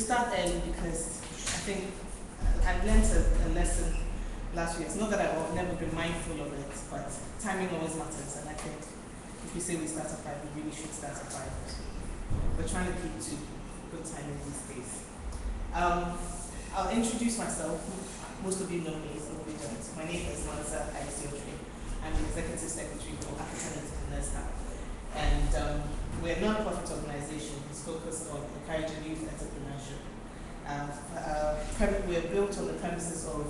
start early because I think I've learned a lesson last week. It's not that I've never been mindful of it, but timing always matters. And I think if we say we start at 5, we really should start at 5. We're trying to keep to good timing these days. I'll introduce myself. Most of you know me, some of you don't. My name is Melissa Ayosi. I'm the Executive Secretary for African Entrepreneurs Hub. And we're a non-profit organization who's focused on encouraging youth entrepreneurship. We're built on the premises of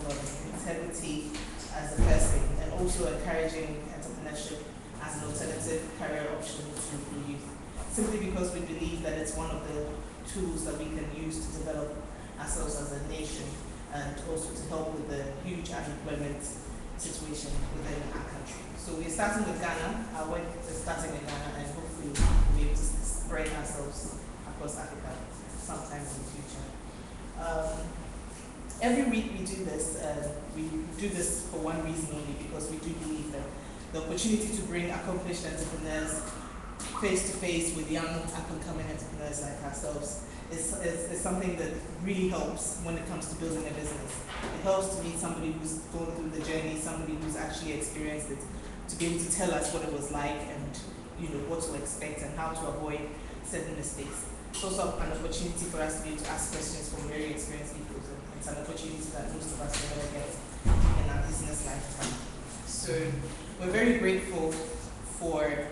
integrity as the first thing, and also encouraging entrepreneurship as an alternative career option to youth. Simply because we believe that it's one of the tools that we can use to develop ourselves as a nation, and also to help with the huge unemployment situation within our country. So we're starting with Ghana. Our work is starting in Ghana, and hopefully we'll be able to spread ourselves across Africa sometime in the future. Every week we do this. We do this for one reason only, because we do believe that the opportunity to bring accomplished entrepreneurs face to face with young up-and-coming entrepreneurs like ourselves is something that really helps when it comes to building a business. It helps to meet somebody who's gone through the journey, somebody who's actually experienced it, to be able to tell us what it was like and what to expect and how to avoid certain mistakes. It's also an opportunity for us to be able to ask questions from very experienced people. It's an opportunity that most of us will never get in our business lifetime. So we're very grateful for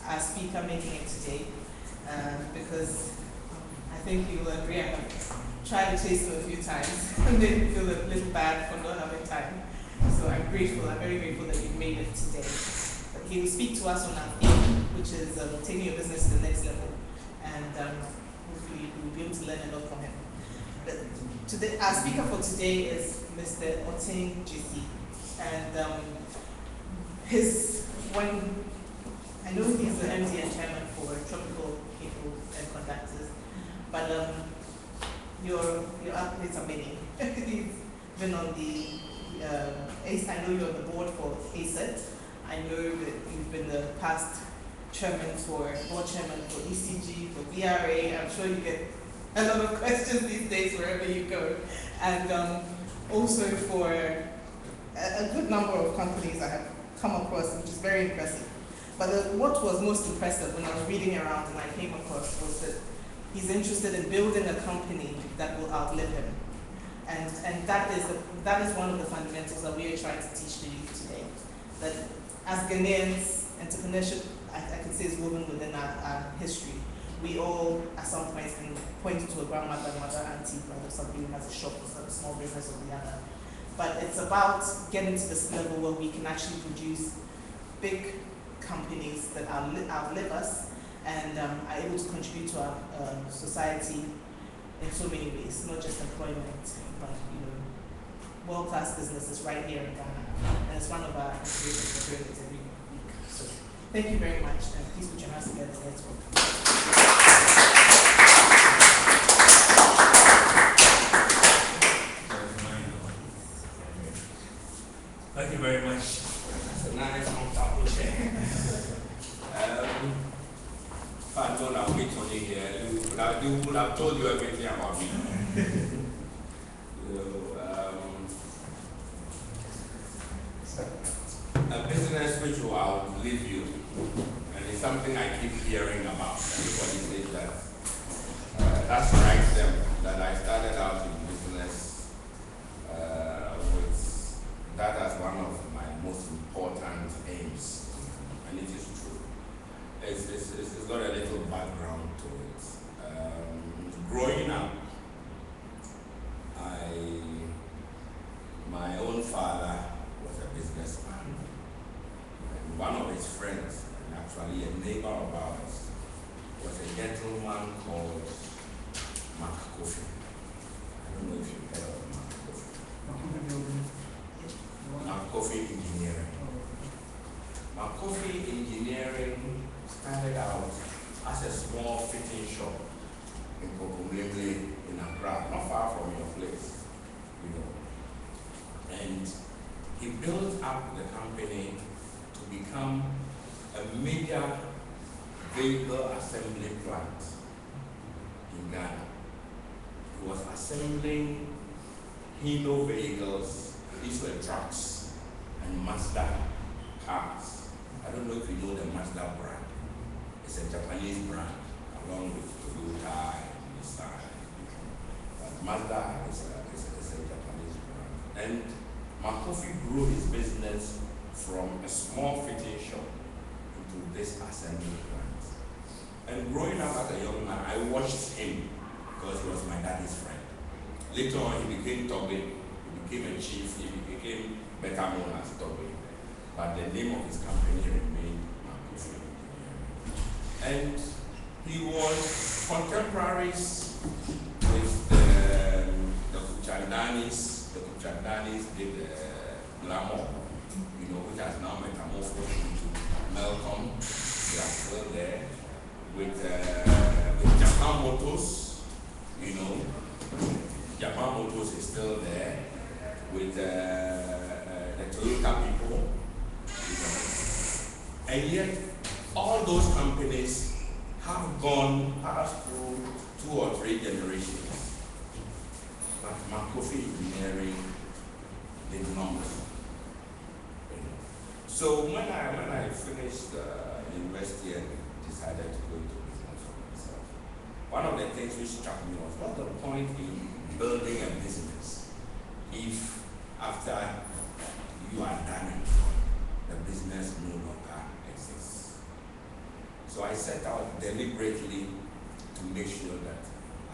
our speaker making it today, because I think you will agree I have tried to chase him a few times and made him feel a little bad for not having time. So I'm grateful, I'm very grateful that you've made it today. But he will speak to us on our theme, which is taking your business to the next level. And hopefully we'll be able to learn a lot from him. But today, our speaker for today is Mr. Oting JC. And I know he's the MD and chairman for Tropical People and Conductors, but your accolades are many. He's been on the I know you're on the board for ACET. I know that you've been the past board chairman for ECG, for VRA. I'm sure you get a lot of questions these days wherever you go. And also for a good number of companies I have come across, which is very impressive. But what was most impressive when I was reading around and I came across was that he's interested in building a company that will outlive him. And that is one of the fundamentals that we are trying to teach the youth today. That as Ghanaians, entrepreneurship, I can say, is woven within our history. We all, at some point, can point to a grandmother, mother, auntie, brother, somebody who has a shop or some small business or the other. But it's about getting to this level where we can actually produce big companies that outlive us and are able to contribute to our society in so many ways, not just employment, but world-class businesses right here in Ghana. And it's one of our inspirations for doing it every week. So thank you very much, and please put your hands together. Let's work. Thank you very much. That's a nice, comfortable chair. If I don't have wait on you here, you would have told you everything about me. A business which will outlive you, and it's something I keep hearing about. Everybody says that. That strikes them that I started out in business with that as one of my most important aims, and it is true. It's got a little background to it. Growing up, my own father was a businessman, and one of his friends, and actually a neighbor of ours, was a gentleman called Mark Kofi. I don't know if you've heard of Mark Kofi. Mark Kofi Engineering. Mark Kofi Engineering started out as a small fitting shop in Kokumlele in Accra, not far from your place, And he built up the company to become a major vehicle assembly plant in Ghana. He he was assembling Hino vehicles. These were trucks and Mazda cars. I don't know if you know the Mazda brand. It's a Japanese brand, along with Toyota and Nissan. But Mazda is a Japanese brand. And Makofi grew his business from a small fitting shop into this assembly plant. And growing up as a young man, I watched him because he was my daddy's friend. Later on, he became Tobin, he became a chief, he became better known as Tobin. But the name of his company remained Makofi. And he was contemporaries with the Kuchandanis. The Kuchandanis did Glamour, which has now metamorphosed into Malcolm. They are still there. With Japan Motors, Japan Motors is still there. With the Toyota people, and yet all those companies have gone past through 2 or 3 generations. But Makofi Engineering did not. So when I finished university and decided to go into business for myself, one of the things which struck me was, what's the point in building a business if after you are done, the business no longer exists? So I set out deliberately to make sure that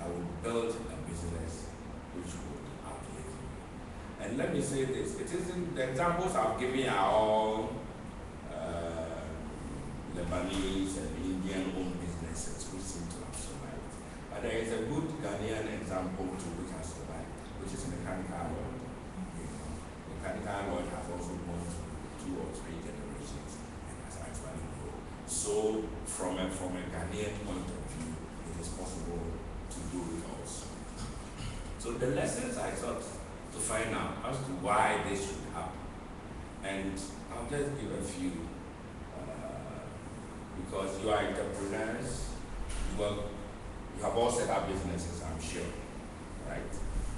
I would build a business which would outlive me. And let me say this, it isn't, the examples I've given are all Lebanese and Indian-owned businesses which seem to have survived. But there is a good Ghanaian example too which has survived, which is Mechanical World. Mechanical World has also gone through 2 or 3 generations and has actually grown. So from a Ghanaian point of view, it is possible to do it also. So the lessons I thought to find out as to why this should happen, and I'll just give a few. Because you are entrepreneurs, you have all set up businesses, I'm sure, right?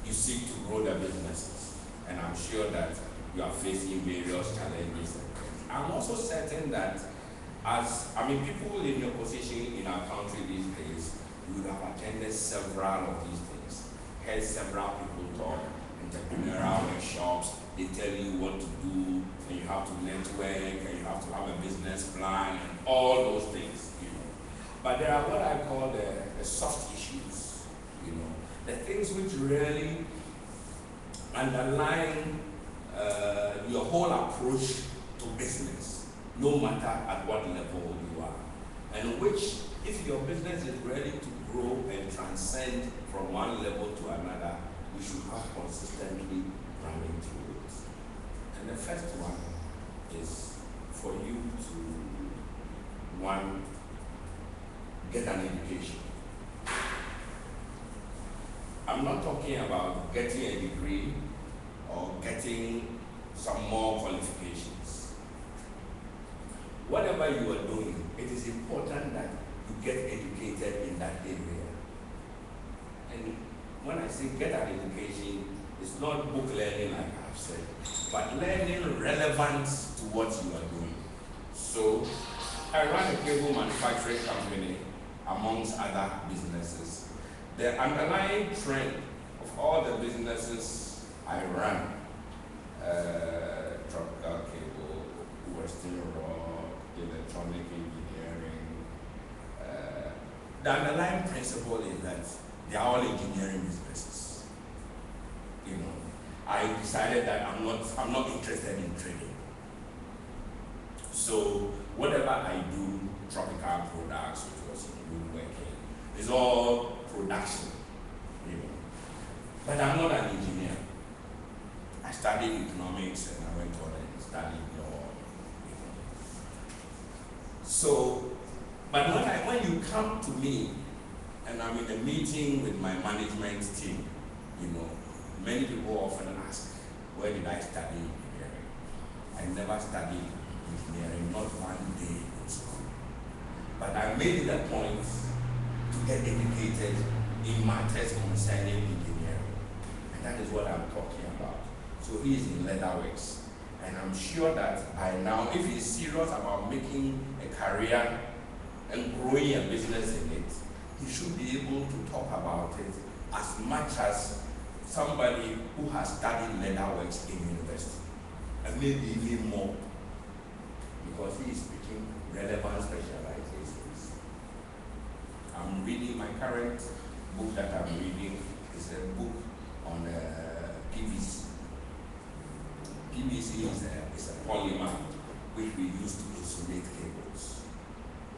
You seek to grow the businesses, and I'm sure that you are facing various challenges. I'm also certain that people in your position in our country these days, you would have attended several of these things, heard several people talk, entrepreneurial workshops, they tell you what to do, and you have to network, and you have to have a business plan, and all those things, But there are what I call the soft issues, the things which really underline your whole approach to business, no matter at what level you are, and which, if your business is ready to grow and transcend from one level to another, we should have consistently running through it. And the first one is for you to, one, get an education. I'm not talking about getting a degree or getting some more qualifications. Whatever you are doing, it is important that you get educated in that area. And when I say get an education, it's not book learning like I've said, but learning relevant to what you are doing. So I run a cable manufacturing company amongst other businesses. The underlying trend of all the businesses I run, tropical cable, Western rock, electronic engineering, the underlying principle is that they are all engineering businesses. I decided that I'm not interested in trading. So whatever I do, tropical products, which was in woodworking, is all production. But I'm not an engineer. I studied economics and I went on and studied law. So, but when you come to me and I'm in a meeting with my management team, many people often ask, where did I study engineering? I never studied engineering, not one day in school. But I made it a point to get educated in matters concerning engineering. That is what I'm talking about. So he is in leatherworks. And I'm sure that by now, if he's serious about making a career and growing a business in it, he should be able to talk about it as much as somebody who has studied leatherworks in university. And maybe even more. Because he is speaking relevant specializations. I'm reading, my current book that I'm reading is a book on PVC. PVC is a polymer which we use to insulate cables.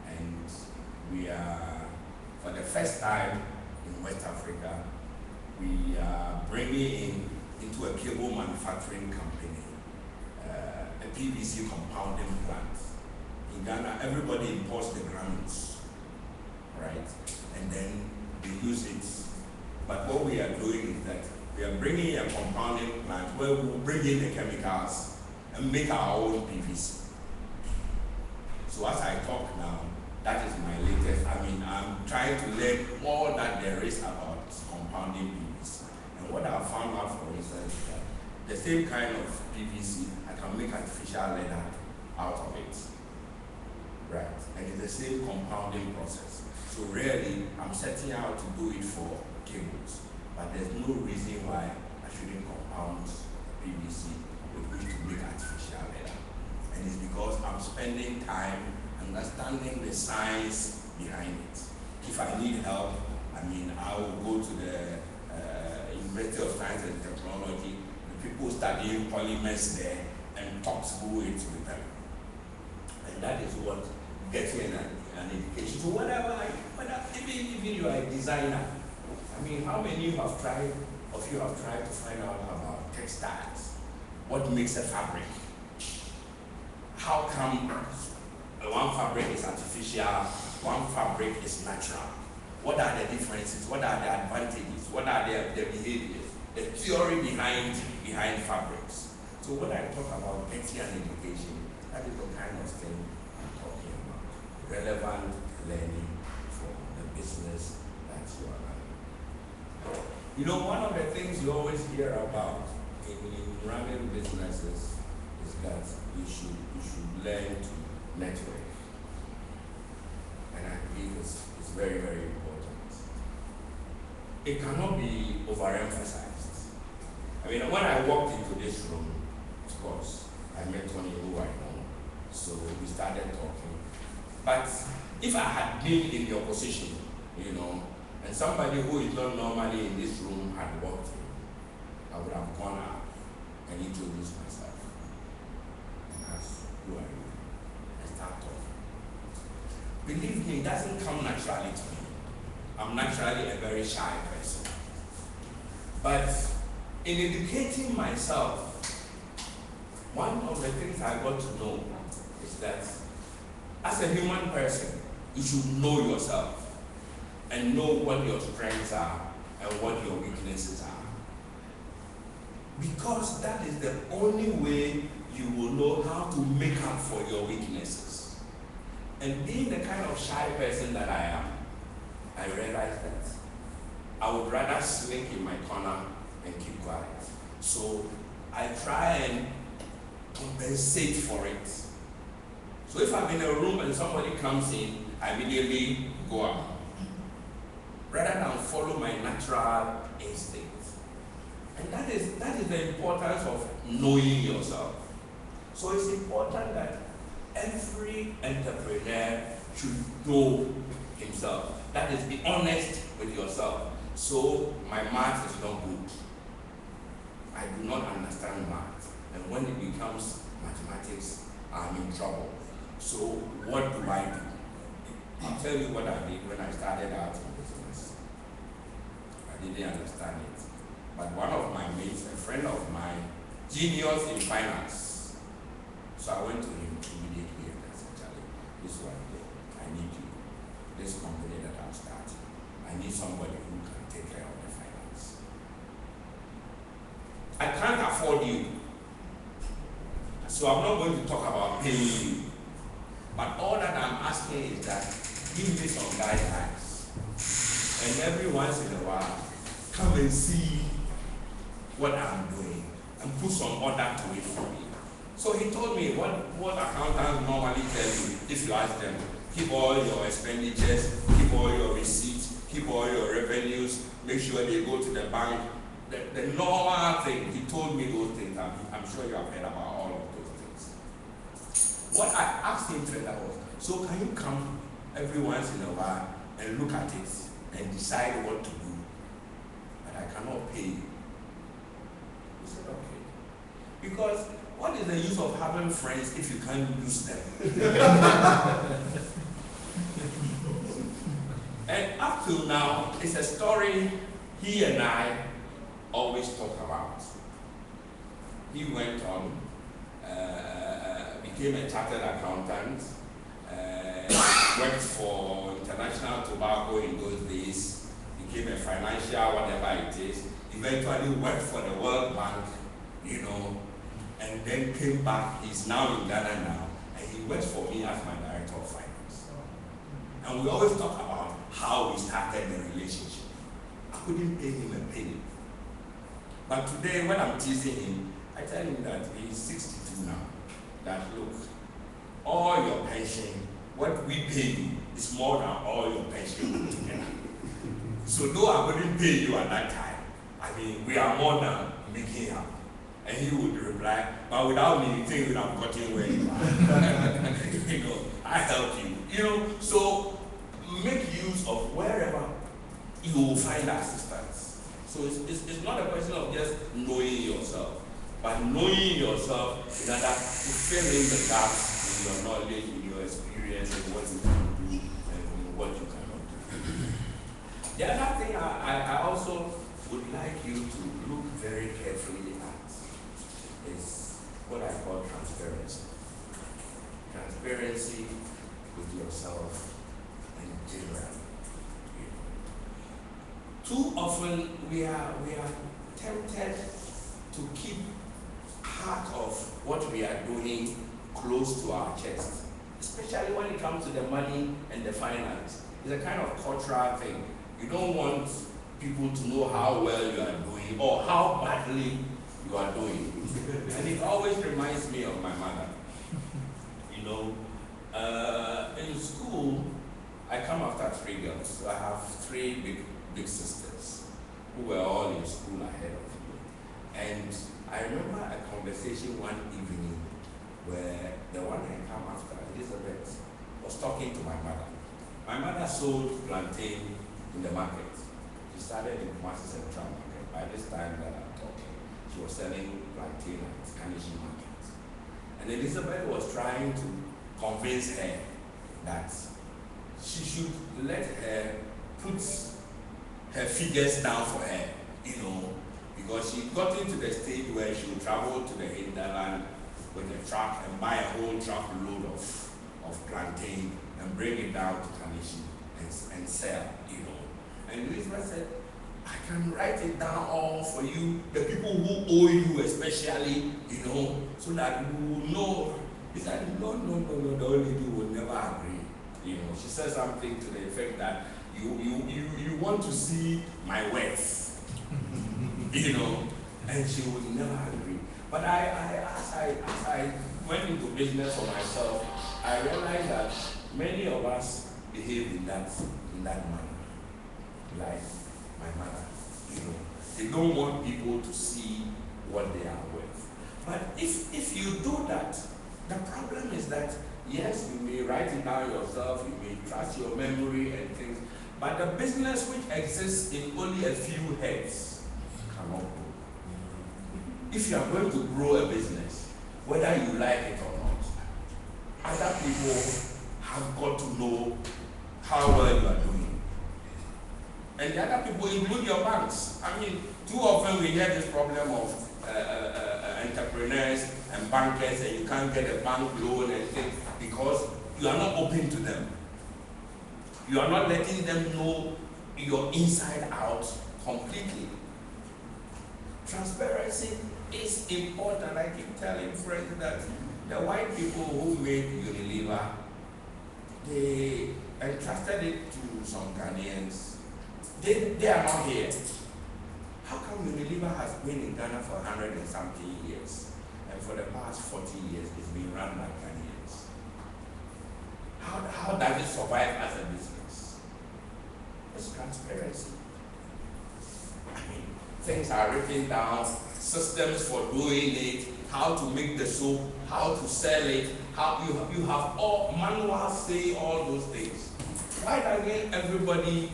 And we are, for the first time in West Africa, we are bringing into a cable manufacturing company a PVC compounding plant. In Ghana, everybody imports the granules, right? And then they use it. But what we are doing is that we are bringing a compounding plant where we will bring in the chemicals and make our own PVC. So as I talk now, that is my latest. I'm trying to learn all that there is about compounding PVC. And what I found out, for instance, is that the same kind of PVC, I can make artificial leather out of it. Right? And it's the same compounding process. So really, I'm setting out to do it for cables. But there's no reason why I shouldn't compound PVC with which to make artificial leather. And it's because I'm spending time understanding the science behind it. If I need help, I will go to the University of Science and Technology, the people studying polymers there, and talk through it with them. And that is what gets me an education. So whatever even you are a designer, how many of you have tried to find out about textiles? What makes a fabric? How come one fabric is artificial, one fabric is natural? What are the differences? What are the advantages? What are the behaviors? The theory behind fabrics. So when I talk about getting an education, that is the kind of thing I'm talking about. Relevant learning for the business that you are running. One of the things you always hear about in running businesses is that you should learn to network. And I believe it's very, very important. It cannot be overemphasized. When I walked into this room, of course, I met Tony, who I know, so we started talking. But if I had been in your position, and somebody who is not normally in this room had walked in, I would have gone up and introduced myself and asked, who are you? And start talking. Believe me, it doesn't come naturally to me. I'm naturally a very shy person. But in educating myself, one of the things I got to know is that as a human person, you should know yourself and know what your strengths are and what your weaknesses are. Because that is the only way you will know how to make up for your weaknesses. And being the kind of shy person that I am, I realized that I would rather slink in my corner and keep quiet. So I try and compensate for it. So if I'm in a room and somebody comes in, I immediately go out, rather than follow my natural instincts. And that is the importance of knowing yourself. So it's important that every entrepreneur should know himself. That is, be honest with yourself. So my math is not good. I do not understand math. And when it becomes mathematics, I'm in trouble. So what do I do? I'll tell you what I did when I started out in business. I didn't understand it. But one of my mates, a friend of mine, genius in finance. So I went to him immediately and I said, Charlie, this is what I need you. This company that I'm starting, I need somebody who can take care of the finance. I can't afford you. So I'm not going to talk about paying you. But all that I'm asking is that give me some guidelines. And every once in a while, come and see what I'm doing and put some order to it for me. So he told me what accountants normally tell you if you ask them, keep all your expenditures, keep all your receipts, keep all your revenues, make sure they go to the bank. The normal thing, he told me those things. I'm sure you have heard about all of those things. What I asked him further was, so can you come every once in a while and look at it and decide what to do? But I cannot pay you. He said, okay. Because what is the use of having friends if you can't use them? And up till now, it's a story he and I always talk about. He went on, became a chartered accountant, worked for International Tobacco in those days, became a financial whatever it is, eventually worked for the World Bank, and then came back. He's now in Ghana now, and he works for me as my director of finance. And we always talk about how we started the relationship. I couldn't pay him a penny. But today, when I'm teasing him, I tell him that he's 62 now. That look, all your pension, what we pay you is more than all your pension put together. So though I wouldn't pay you at that time, we are more than making up. And he would reply, but without me, you think you would have gotten where you are. I help you. So make use of wherever you will find assistance. So it's not a question of just knowing yourself, but knowing yourself in order to fill in the gaps in your knowledge, in your experience, in what you can do and what you cannot do. The other thing I also would like you to look very carefully at is what I call transparency. Transparency with yourself and generally. Too often we are tempted to keep part of what we are doing close to our chest, especially when it comes to the money and the finance. It's a kind of cultural thing. You don't want people to know how well you are doing or how badly you are doing. And it always reminds me of my mother. In school, I come after 3 girls. So I have 3 big sisters who were all in school ahead of me. And I remember a conversation one evening where the one I come after, Elizabeth, was talking to my mother. My mother sold plantain in the market. She started in Kumasi Central Market. By this time that I'm talking, she was selling plantain at Kanishi Market. And Elizabeth was trying to convince her that she should let her put her figures down for her, because she got into the stage where she would travel to the hinterland with a truck and buy a whole truckload of plantain and bring it down to Kanishi and sell, And Elizabeth said, I can write it down all for you, the people who owe you especially, so that you will know. He said, no, the old lady will never agree. She said something to the effect that you want to see my worth, and she would never agree. But as I went into business for myself, I realized that many of us behave in that manner, like my mother. They don't want people to see what they are worth. But if you do that, the problem is that yes, you may write it down yourself, you may trust your memory and things, but the business which exists in only a few heads cannot grow. If you are going to grow a business, whether you like it or not, other people have got to know how well you are doing. And the other people include your banks. Too often we hear this problem of entrepreneurs and bankers, and you can't get a bank loan and things because you are not open to them. You are not letting them know your inside out completely. Transparency is important. I keep telling friends that the white people who made Unilever, they entrusted it to some Ghanaians. They are not here. How come Unilever has been in Ghana for 100 and something years, and for the past 40 years it's been run by Ghanaians? How does it survive as a business? It's transparency. I mean, things are written down, systems for doing it, how to make the soap, how to sell it, how you have all manuals say all those things. Why doesn't everybody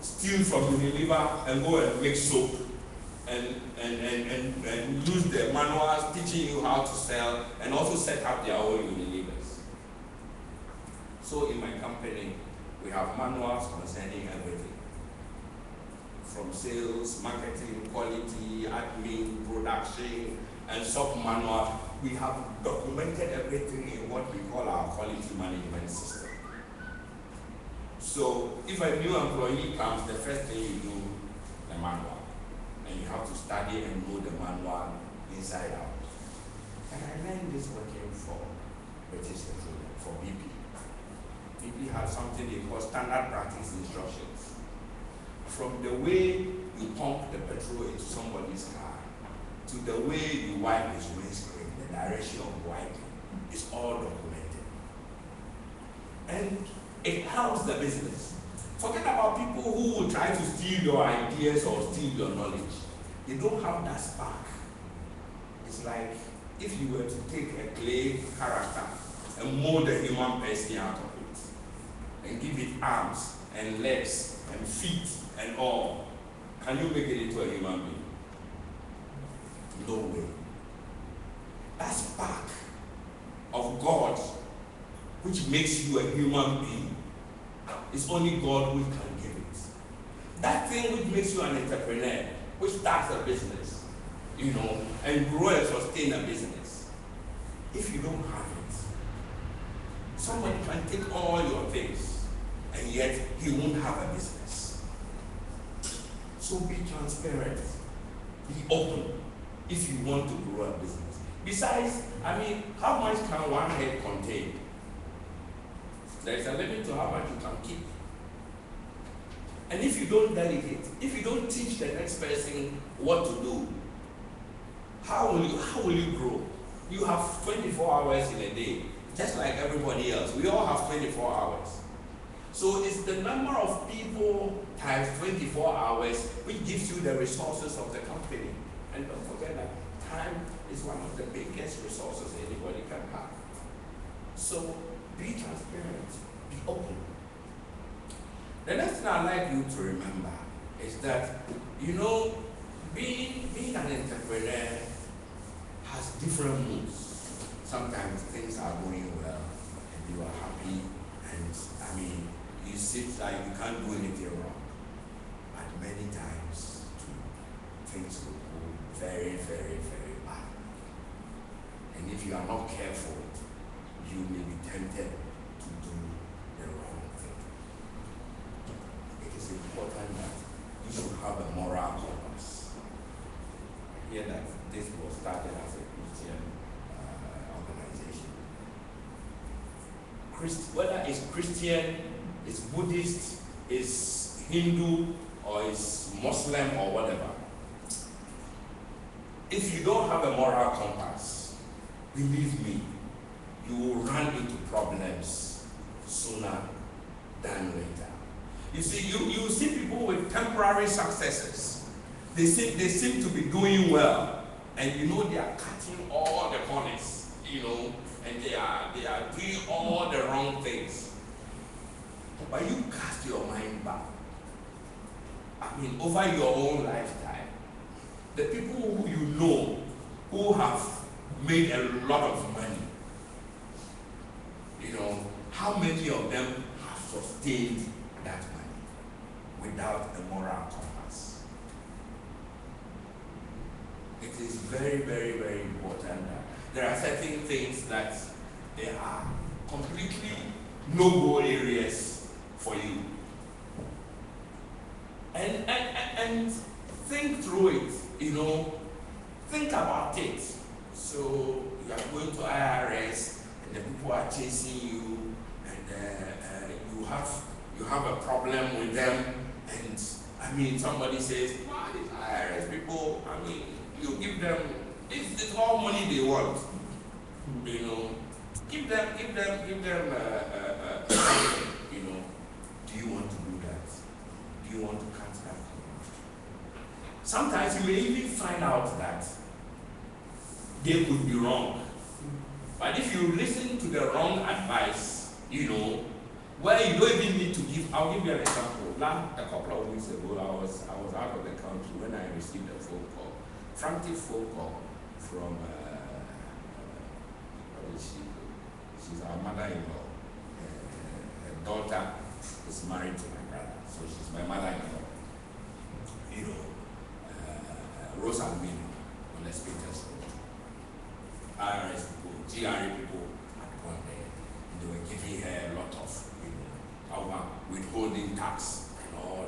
steal from Unilever and go and make soap and use the manuals teaching you how to sell and also set up their own Unilevers? So in my company, we have manuals concerning everything. From sales, marketing, quality, admin, production, and sub-manual. We have documented everything in what we call our quality management system. So if a new employee comes, the first thing you do, the manual. And you have to study and know the manual inside out. And I learned this working for British Petroleum, for BP. BP has something they call standard practice instructions. From the way you pump the petrol into somebody's car, to the way you wipe his windscreen, the direction of wiping, is all documented. And it helps the business. Forget about people who will try to steal your ideas or steal your knowledge. They don't have that spark. It's like if you were to take a clay character and mold a human person out of it, and give it arms and legs and feet and all, can you make it into a human being? No way. That spark of God, which makes you a human being, is only God who can give it. That thing which makes you an entrepreneur, which starts a business, and grow and sustain a business, if you don't have it, somebody can take all your things, and yet he won't have a business. So be transparent, be open, if you want to grow a business. Besides, how much can one head contain? There is a limit to how much you can keep. And if you don't delegate, if you don't teach the next person what to do, how will you grow? You have 24 hours in a day, just like everybody else. We all have 24 hours. So it's the number of people times 24 hours which gives you the resources of the company. And don't forget that time is one of the biggest resources anybody can have. So be transparent, be open. The next thing I'd like you to remember is that, being an entrepreneur has different moods. Sometimes things are going well and you are happy, and you sit like you can't do anything wrong. But many times things will go very, very, very bad. And if you are not careful, you may be tempted to do the wrong thing. It is important that you should have a moral compass. I hear that this was started as a Christian organization. Whether it's Christian, it's Buddhist, it's Hindu, or it's Muslim, or whatever, if you don't have a moral compass, believe me, you will run into problems sooner than later. You see, you see people with temporary successes. They seem to be doing well, and they are cutting all the corners, and they are doing all the wrong things. But you cast your mind back. Over your own lifetime, the people who who have made a lot of money, how many of them have sustained that money without a moral compass? It is very, very, very important that there are certain things that they are completely no-go areas for you. And think through it, think about it. So you are going to IRS and the people are chasing you, and you have a problem with them, and I mean, somebody says, wow, these IRS people, I mean, you give them, it's all money they want. You know, give them, you know, do you want to do that? Do you want to cut that? Sometimes you may even find out that they could be wrong. But if you listen to the wrong advice, you know, where you don't even need to give, I'll give you an example. A couple of weeks ago, I was out of the country when I received a phone call, frantic phone call from, what is she? She's our mother-in-law. Her daughter is married to my brother, so she's my mother-in-law. You know, Rose Aluminium on the speakers. IRS people, GRA people had gone there. They were giving her a lot of, you know, our withholding tax and all.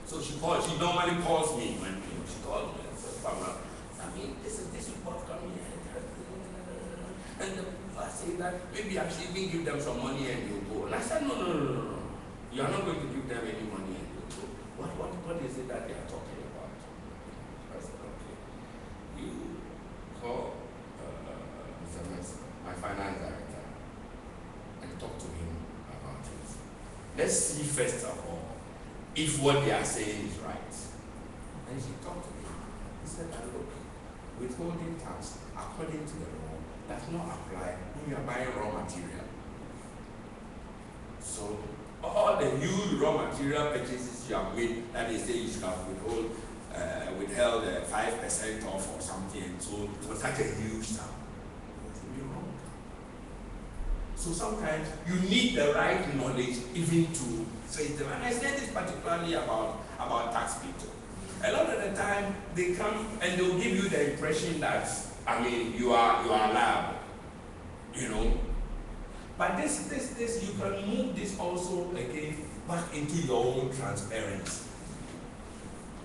So she normally calls me when, you know, she calls me and says, Pamela, I mean, this report coming here. And I say that maybe I should even give them some money and you'll go. And I said, no. You are not going to give them any money and you'll go. What is it that they are talking about? I said, okay. You call Mr. Messer, my finance director, and talk to him about it. Let's see first of all if what they are saying is right. And she talked to him. He said, look, withholding tax according to the law does not apply when you are buying raw material. So all the huge raw material purchases you have made, that they say you should have withheld 5% off or something, so it was such a huge sum. It would be wrong. So sometimes you need the right knowledge even to face them. And I say this particularly about tax people. A lot of the time they come and they'll give you the impression that, I mean, you are liable, you know. But this you can move this also again back into your own transparency.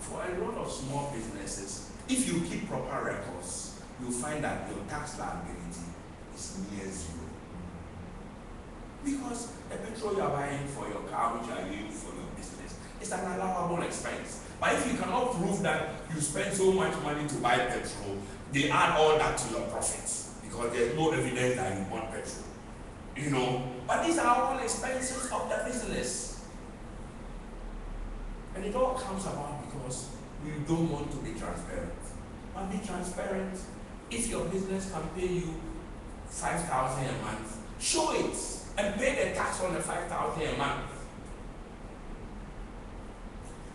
For a lot of small businesses, if you keep proper records, you'll find that your tax liability is near zero. Because the petrol you are buying for your car, which you are using for your business, is an allowable expense. But if you cannot prove that you spend so much money to buy petrol, they add all that to your profits because there's no evidence that you want petrol. You know, but these are all expenses of the business. And it all comes about because you don't want to be transparent. But be transparent. If your business can pay you $5,000 a month, show it and pay the tax on the $5,000 a month.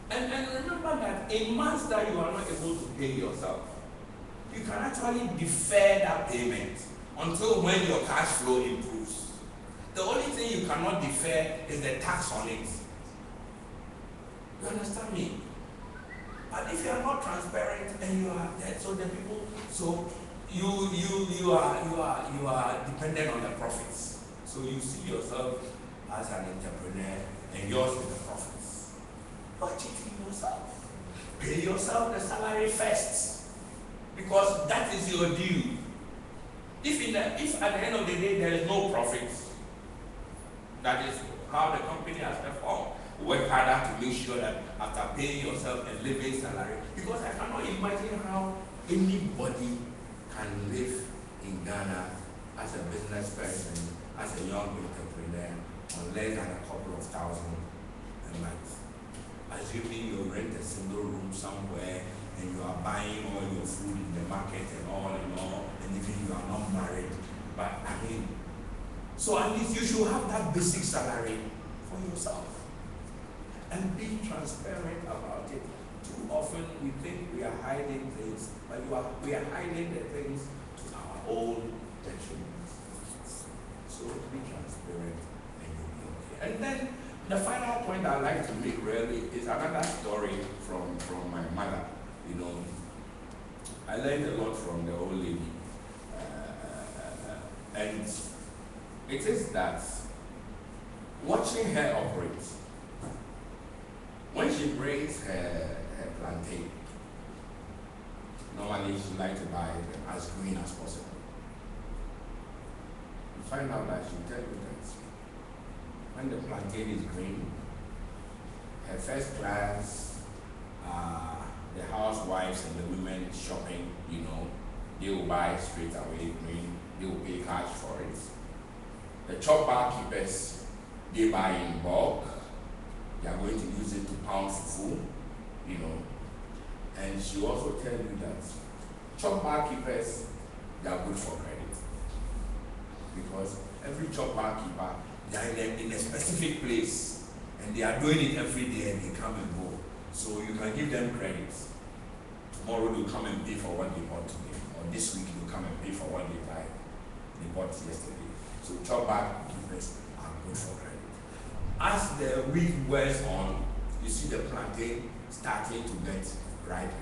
And remember that in months that you are not able to pay yourself, you can actually defer that payment until when your cash flow improves. The only thing you cannot defer is the tax on it. You understand me? But if you are not transparent and you are dead, so the people, so you are dependent on the profits. So you see yourself as an entrepreneur and yours is the profits. Budgeting yourself. Pay yourself the salary first. Because that is your due. If at the end of the day there is no profits, that is how the company has performed. Work harder to make sure that after paying yourself a living salary, because I cannot imagine how anybody can live in Ghana as a business person, as a young entrepreneur, on less than a couple of thousand a month. Assuming you rent a single room somewhere and you are buying all your food in the market and all, and even you are not married. But I mean, so at least you should have that basic salary for yourself. And be transparent about it. Too often we think we are hiding things, but we are hiding the things to our own detriment. So be transparent and you'll be okay. And then the final point I'd like to make really is another story from my mother. You know, I learned a lot from the old lady. And it is that watching her operate, when she brings her plantain, normally she likes to buy it as green as possible. You find out that she'll tell you that when the plantain is green, her first class, the housewives and the women shopping, they will buy straight away, they will pay cash for it. The chop bar keepers, they buy in bulk. They are going to use it to pound fufu, And she also tell you that chop bar keepers, they are good for credit. Because every chop bar keeper, they are in a specific place, and they are doing it every day, and they come and go. So you can give them credit. Tomorrow they'll come and pay for what they bought today, or this week they'll come and pay for what they bought yesterday. So chop bar keepers are good for credit. As the week wears on, you see the plantain starting to get ripe.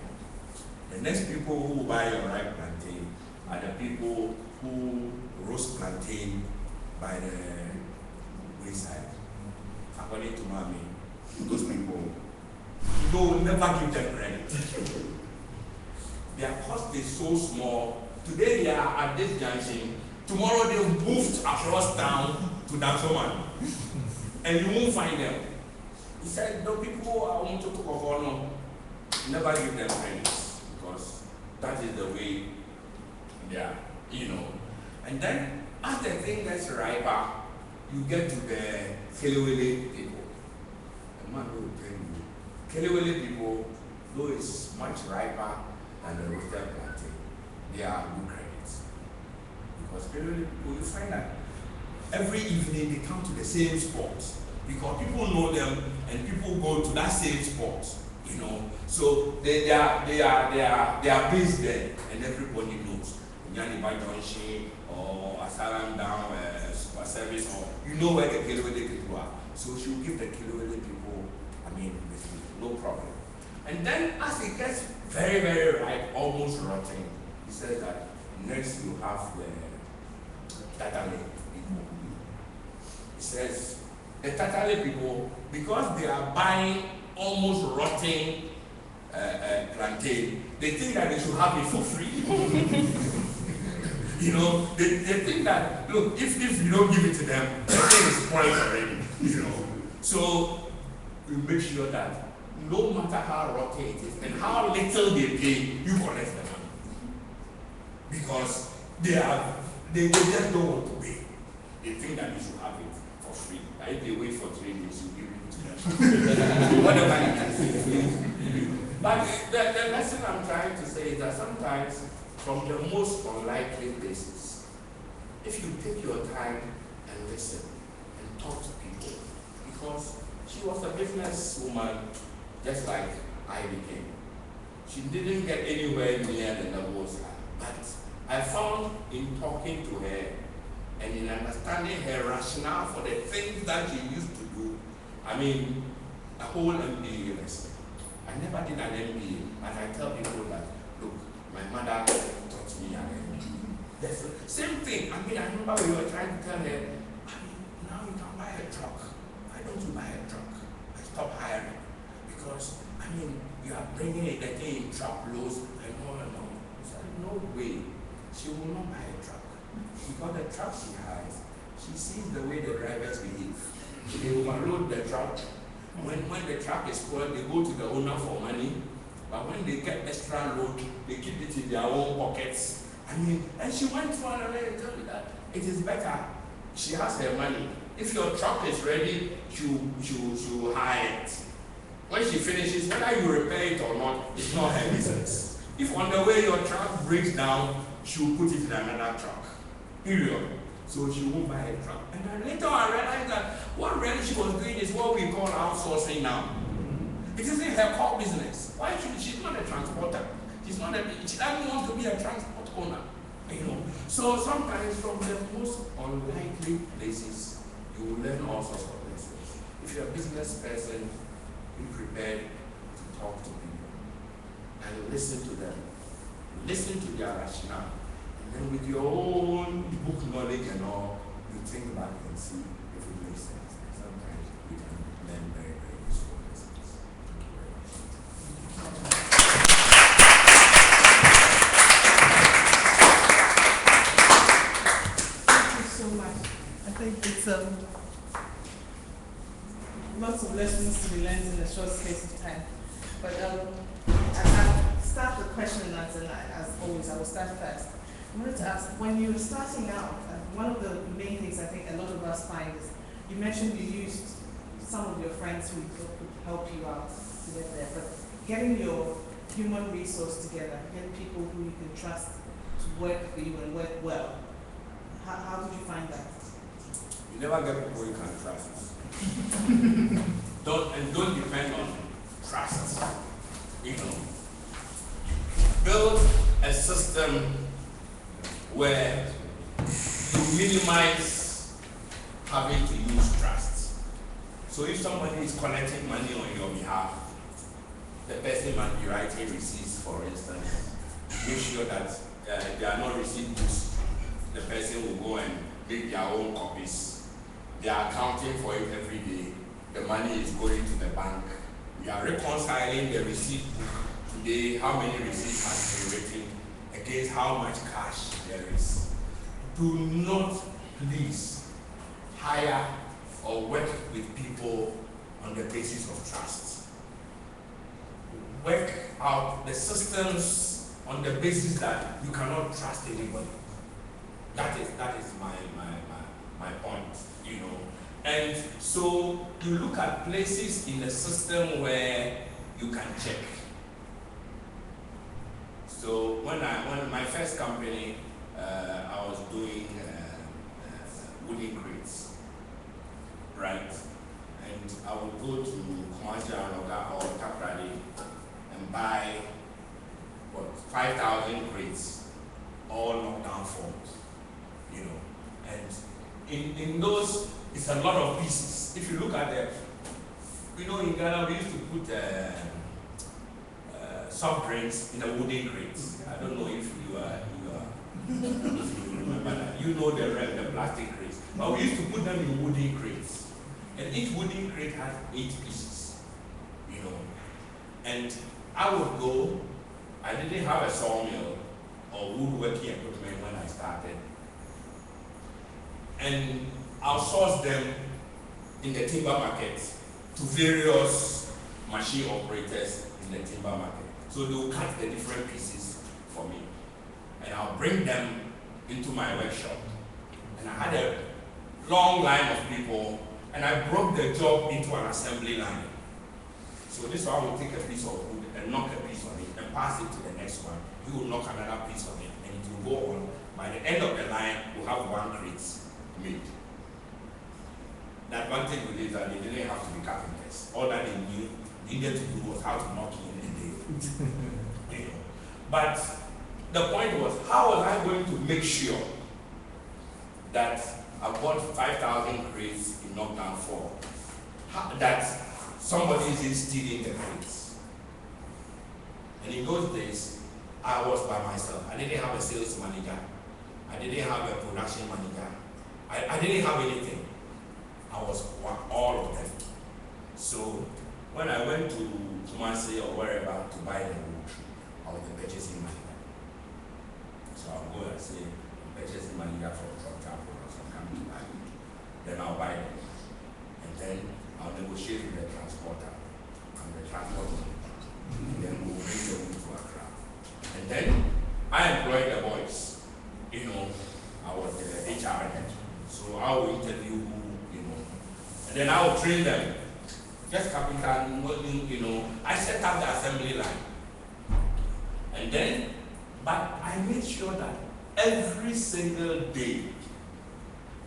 The next people who will buy your ripe plantain are the people who roast plantain by the wayside. According to Mommy, those people, you will never give them credit. Their cost is so small. Today they are at this junction. Tomorrow they'll move across town to Dansoman. And you won't find them. He said, the people who I want to talk of honor, never give them credit, because that is the way they are, And then, as the thing gets riper, you get to the Kelewele people. The man will tell you, Kelewele people, though it's much riper than the roasted plantain, they are good credits. Because Kelewele people, you find that every evening they come to the same spot, because people know them and people go to that same spot, So they are based there, and everybody knows. Nyaniba Junction or Asalam Down, Super Service, or where the Kelewele people are. So she'll give the Kelewele people, no problem. And then as it gets very, very ripe, almost rotting, he says that next you have the Tatale people. He says the Tatale people, because they are buying almost rotting plantain, they think that they should have it for free. They think that, look, if you don't give it to them, the thing is spoiled already. So we make sure that no matter how rotten it is and how little they pay, you collect the money. Because they just don't want to pay. They think that you should have it for free. If they wait for 3 days, you give it to them. Whatever you can say. But the lesson I'm trying to say is that sometimes, from the most unlikely places, if you take your time and listen and talk to people, because she was a businesswoman just like I became. She didn't get anywhere near the levels, but I found in talking to her and in understanding her rationale for the things that she used to do, a whole MBA lesson. I never did an MBA, but I tell people that, look, my mother taught me an MBA. That's the same thing. I remember we were trying to tell her, now you can buy a truck. Why don't you buy a truck? I stopped hiring. Because, you are bringing it, the thing in truck loads, and no. I said, no way. She will not buy a truck. Because the truck she has, she sees the way the drivers behave. They overload the truck. When the truck is spoiled, they go to the owner for money. But when they get extra load, they keep it in their own pockets. And she went to another and told me that it is better. She has her money. If your truck is ready, she will hire it. When she finishes, whether you repair it or not, it's not her business. If on the way your truck breaks down, she will put it in another truck. Period. So she won't buy a truck. And then later I realized that what really she was doing is what we call outsourcing now. It isn't her core business. Why should she's not a transporter? She doesn't want to be a transport owner. So sometimes from the most unlikely places, you will learn all sorts of lessons. If you're a business person, be prepared to talk to people and listen to them. Listen to their rationale. And then with your own book knowledge and all, you think back and see if it makes sense. And sometimes we can learn very, very useful lessons. Thank you very much. Thank you so much. I think it's lots of lessons to to be learned in a short space of time. But I'll start the question as always, I will start first. I wanted to ask, when you're starting out, one of the main things I think a lot of us find is, you mentioned you used some of your friends who could help you out to get there, but getting your human resource together, get people who you can trust to work for you and work well. How did you find that? You never get people you can trust. don't depend on trust. You know, build a system where you minimize having to use trust. So if somebody is collecting money on your behalf, the person might be writing receipts, for instance. Make sure that they are not receipt books. The person will go and make their own copies. They are accounting for it every day. The money is going to the bank. We are reconciling the receipt book today, how many receipts has been written against how much cash there is. Do not, please, hire or work with people on the basis of trust. Work out the systems on the basis that you cannot trust anybody. That is my point, you know. And so you look at places in the system where you can check. So when my first company, I was doing wooden crates, right? And I would go to Commercial or Taprade and buy 5,000 crates, all knockdown forms, you know. And in those, it's a lot of pieces. If you look at them, you know, in Ghana we used to put soft drinks in a wooden crate. I don't know if you remember that. You know the plastic crates. But we used to put them in wooden crates. And each wooden crate had 8 pieces, you know. And I would go, I didn't have a sawmill or woodworking equipment when I started. And I'll source them in the timber market to various machine operators in the timber market. So they will cut the different pieces for me. And I'll bring them into my workshop. And I had a long line of people, and I broke the job into an assembly line. So this one will take a piece of wood and knock a piece on it and pass it to the next one. He will knock another piece on it, and it will go on. By the end of the line, we'll have 1 crate made. The advantage with it is that they didn't have to be carpenters. All that they needed to do was how to knock in a day. You know. But the point was, how was I going to make sure that I bought 5,000 crates in knockdown 4, that somebody isn't stealing the crates? And in those days, I was by myself. I didn't have a sales manager. I didn't have a production manager. I didn't have anything. I was all of them. So when I went to Kumasi or wherever to buy the wood, I was the purchasing manager. So I'll go and say, purchasing manager for example, or some coming to buy wood. Then I'll buy them. And then I'll negotiate with the transporter. And the transporter. And then we'll bring the wood to Accra. And then I employed the boys. You know, I was the HR head. So I will interview who, you know, and then I will train them. Just carpenter, you know, I set up the assembly line. And then, but I made sure that every single day,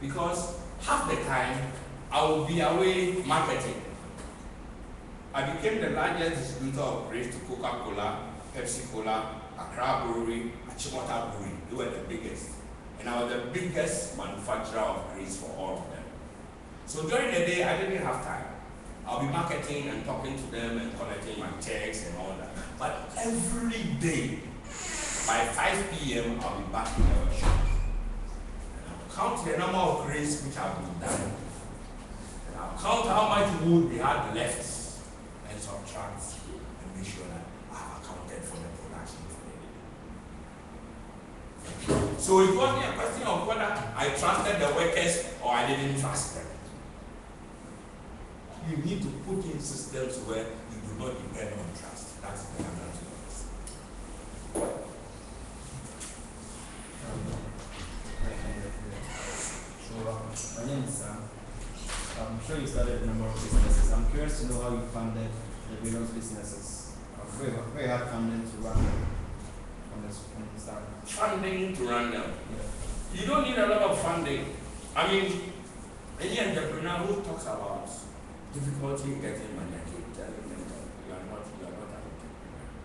because half the time I will be away marketing. I became the largest distributor of grapes to Coca-Cola, Pepsi-Cola, Accra Brewery, Achimota Brewery. They were the biggest. And I was the biggest manufacturer of grapes for all of them. So during the day, I didn't have time. I'll be marketing and talking to them and collecting my checks and all that. But every day, by 5 p.m., I'll be back in the workshop. And I'll count the number of grapes which have been done. And I'll count how much wood we had left and subtract and make sure that I've accounted for the production for the day. So it wasn't a question of whether I trusted the workers or I didn't trust them. You need to put in systems where you do not depend on trust. That's the another thing. So, my name is Sam. I'm sure you started a number of businesses. I'm curious to know how you funded the various businesses. Where you had funding to run them from the start. Funding to run them. Yeah. You don't need a lot of funding. I mean, any entrepreneur who talks about difficulty in getting money, I keep telling them that you are not an entrepreneur.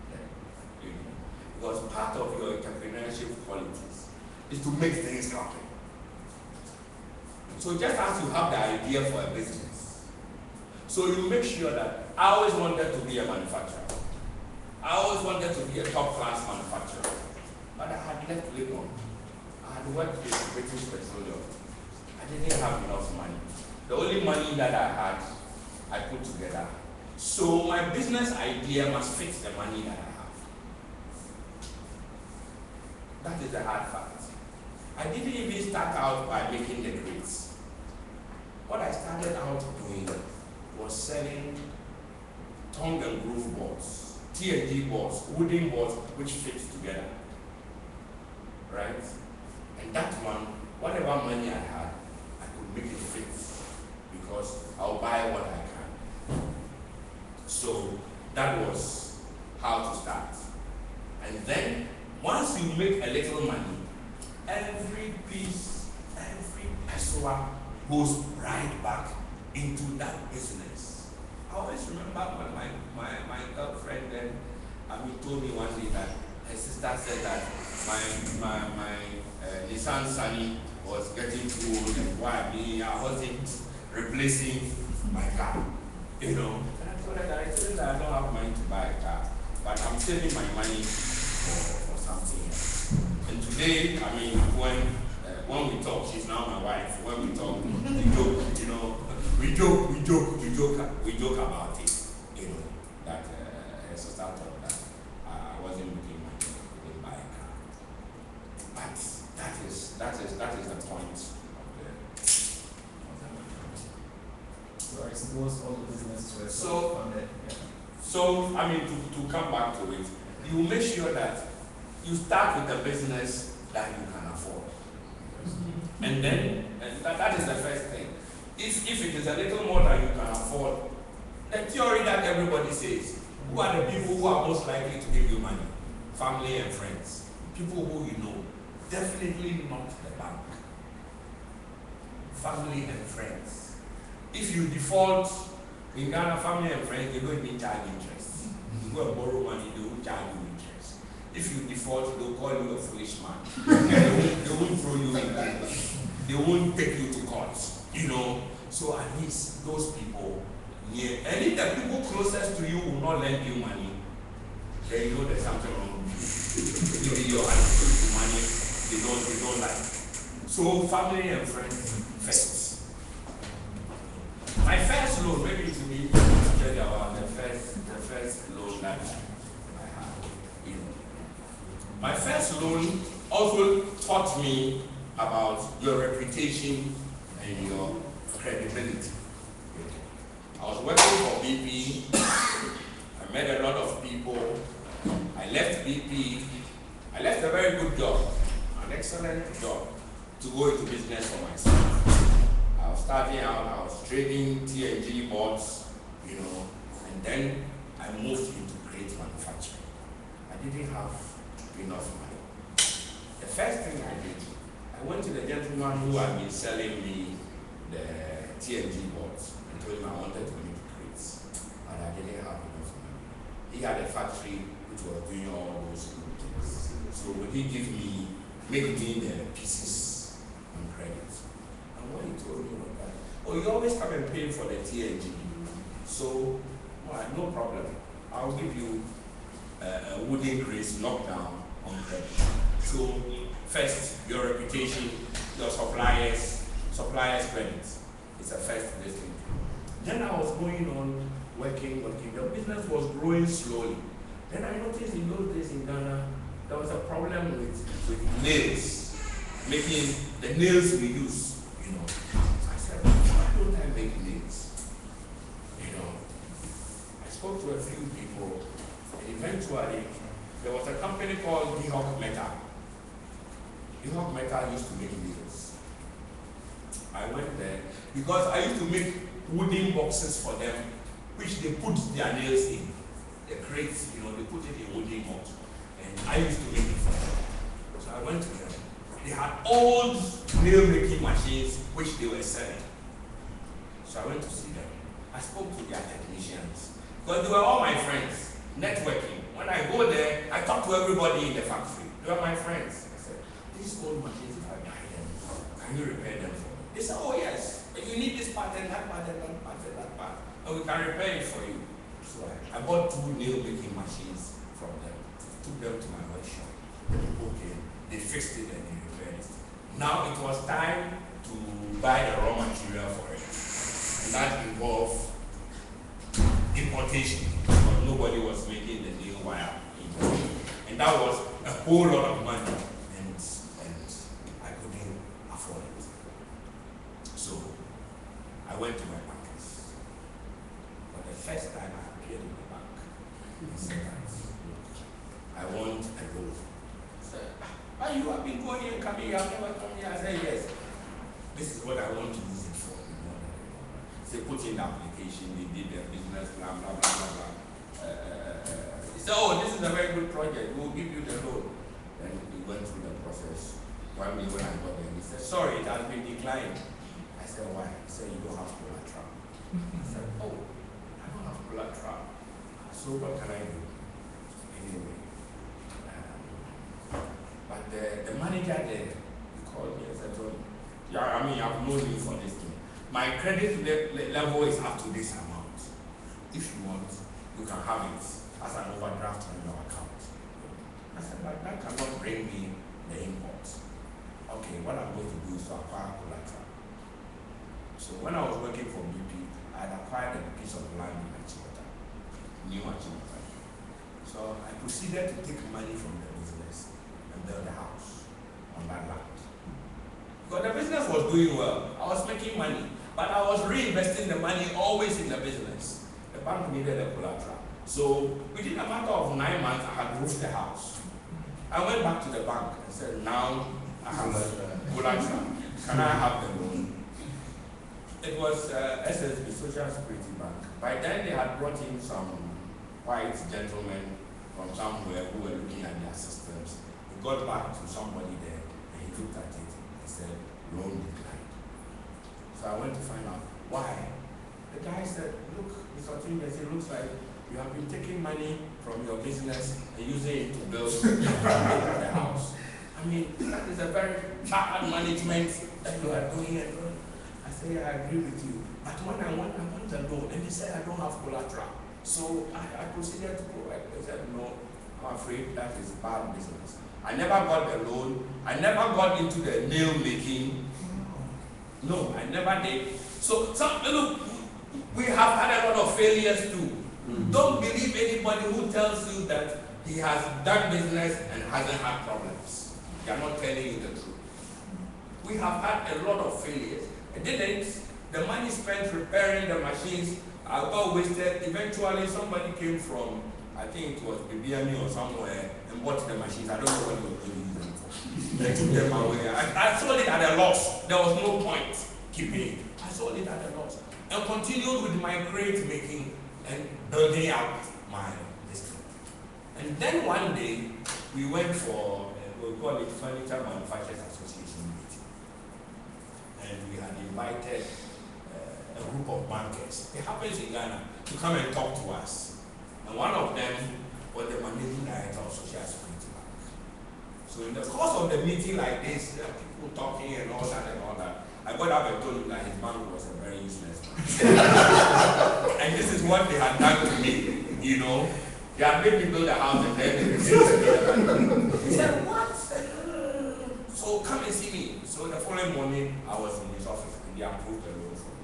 Yeah. You know, because part of your entrepreneurship qualities is to make things happen. So just as you have the idea for a business, so you make sure that I always wanted to be a manufacturer. I always wanted to be a top-class manufacturer. But I had left Legon. I had worked with British Petroleum. I didn't have enough money. The only money that I had, I put together. So my business idea must fit the money that I have. That is the hard fact. I didn't even start out by making the grades. What I started out doing was selling tongue and groove boards, T&D boards, wooden boards which fit together. Right? And that one, whatever money I had, I could make it fit because I'll buy what I can. So that was how to start. And then once you make a little money, every piece, every peso goes right back into that business. I always remember when my girlfriend then told me one day that her sister said that my Nissan Sunny was getting too old and why me, I wasn't replacing my car. You know, and I told her that I don't have money to buy a car, but I'm saving my money for something else. And today, when we talk, she's now my wife. When we talk, we joke, you know, we joke about it, you know, that her sister thought that I wasn't making money to buy a car. But that is the point of the matter. So I suppose all the businesses were So- funded. Yeah. So, to come back to it, you make sure that you start with a business that you can afford. And then, that is the first thing. If it is a little more than you can afford, the theory that everybody says, who are the people who are most likely to give you money? Family and friends. People who you know. Definitely not the bank. Family and friends. If you default, in Ghana, family and friends, they don't even charge interest. You go and borrow money, they won't charge you interest. If you default, they'll call you a foolish man. They won't throw you in jail. They won't take you to court. You know, so at least those people near, and if the people closest to you will not lend you money, then you know there's something wrong with you. Maybe your attitude to money, they don't like. So family and friends first. My first loan, maybe to me, tell you about the first loan that I had. You know, my first loan also taught me about your reputation and your credibility. I was working for BP. I met a lot of people. I left BP. I left a very good job, an excellent job, to go into business for myself. I was starting out, I was trading T&G boards, you know, and then I moved into crate manufacturing. I didn't have enough money. The first thing I did, I went to the gentleman who had been selling me the T&G boards and told him I wanted to make crates, and I didn't have enough money. He had a factory which was doing all those good things. So would he make me the pieces on credit? And what he told me was that, oh, you always come and pay for the T&G. So, no problem. I'll give you a wooden crates knockdown on credit. So, first, your reputation, your suppliers credit. It's a first listing. Then I was going on working. The business was growing slowly. Then I noticed in those days in Ghana, there was a problem with nails, making the nails we use, you know. So I said, why don't I make nails? You know, company called Gihok Metal. Gihok Metal used to make nails. I went there because I used to make wooden boxes for them, which they put their nails in. The crates, you know, they put it in wooden box. And I used to make it for them. So I went to them. They had old nail making machines which they were selling. So I went to see them. I spoke to their technicians because they were all my friends, networking. When I go there, I talk to everybody in the factory. They were my friends. I said, these old machines, if I buy them, can you repair them for me? They said, oh yes, but you need this part and that part and that part and that part, and we can repair it for you. So I bought 2 nail making machines from them, took them to my workshop. Okay, they fixed it and they repaired it. Now it was time to buy the raw material for it. And that involved importation, because nobody was making the nail wire. And that was a whole lot of money, and I couldn't afford it. So I went to my bankers. For the first time I appeared in the bank, I said, I want a loan. I said, why you have been going and coming, you have never come here? I said, yes. This is what I want to use it for. They put in the application, they did their business plan, blah, blah, blah, blah. He said, oh, this is a very good project, we'll give you the loan. Then we went through the process. One day when I got there, he said, sorry, it has been declined. I said, why? He said, you don't have collateral. I said, oh, I don't have collateral. So what can I do? Anyway. But the manager there, he called me and said, yeah, I mean, I've known you for this thing. My credit level is up to this amount. If you want, you can have it as an overdraft on your account. I said, but that cannot bring me the import. Okay, what I'm going to do is to acquire collateral. So when I was working for BP, I had acquired a piece of land in Achimota, New Achimota. So I proceeded to take money from the business and build a house on that land. Because the business was doing well. I was making money. But I was reinvesting the money always in the business. The bank needed a collateral. So within a matter of 9 months, I had roofed the house. I went back to the bank and said, now I have collateral. Can I have the loan? It was SSB, Social Security Bank. By then they had brought in some white gentlemen from somewhere who were looking at their systems. We got back to somebody there and he looked at it and said, loan declined. So I went to find out why. The guy said, look, Mr. Tundes, it looks like you have been taking money from your business and using it to build the house. I mean, that is a very bad management that you are doing. I said, I agree with you. But when I want the loan, and they said I don't have collateral. So I proceeded to provide. They said, no, I'm afraid that is bad business. I never got the loan. I never got into the nail making. No, I never did. So, look, we have had a lot of failures too. Don't believe anybody who tells you that he has done business and hasn't had problems. They are not telling you the truth. We have had a lot of failures. I didn't. The money spent repairing the machines got wasted. Eventually, somebody came from, I think it was Bibiani or somewhere, and bought the machines. I don't know what they were going to use them for. They took them away. I sold it at a loss. There was no point keeping it. I sold it at a loss. And continued with my crate making and building out my district. And then one day, we went for, we call it Furniture Manufacturers Association meeting. And we had invited a group of bankers. It happens in Ghana to come and talk to us. And one of them was the managing director of Social Security Bank. So in the course of the meeting like this, there are people talking and all that. I got up and told him that his bank was a very useless bank. And this is what they had done to me, you know. They had made me build a house and then they refused. He said, what? So come and see me. So the following morning, I was in his office and they approved the loan for me.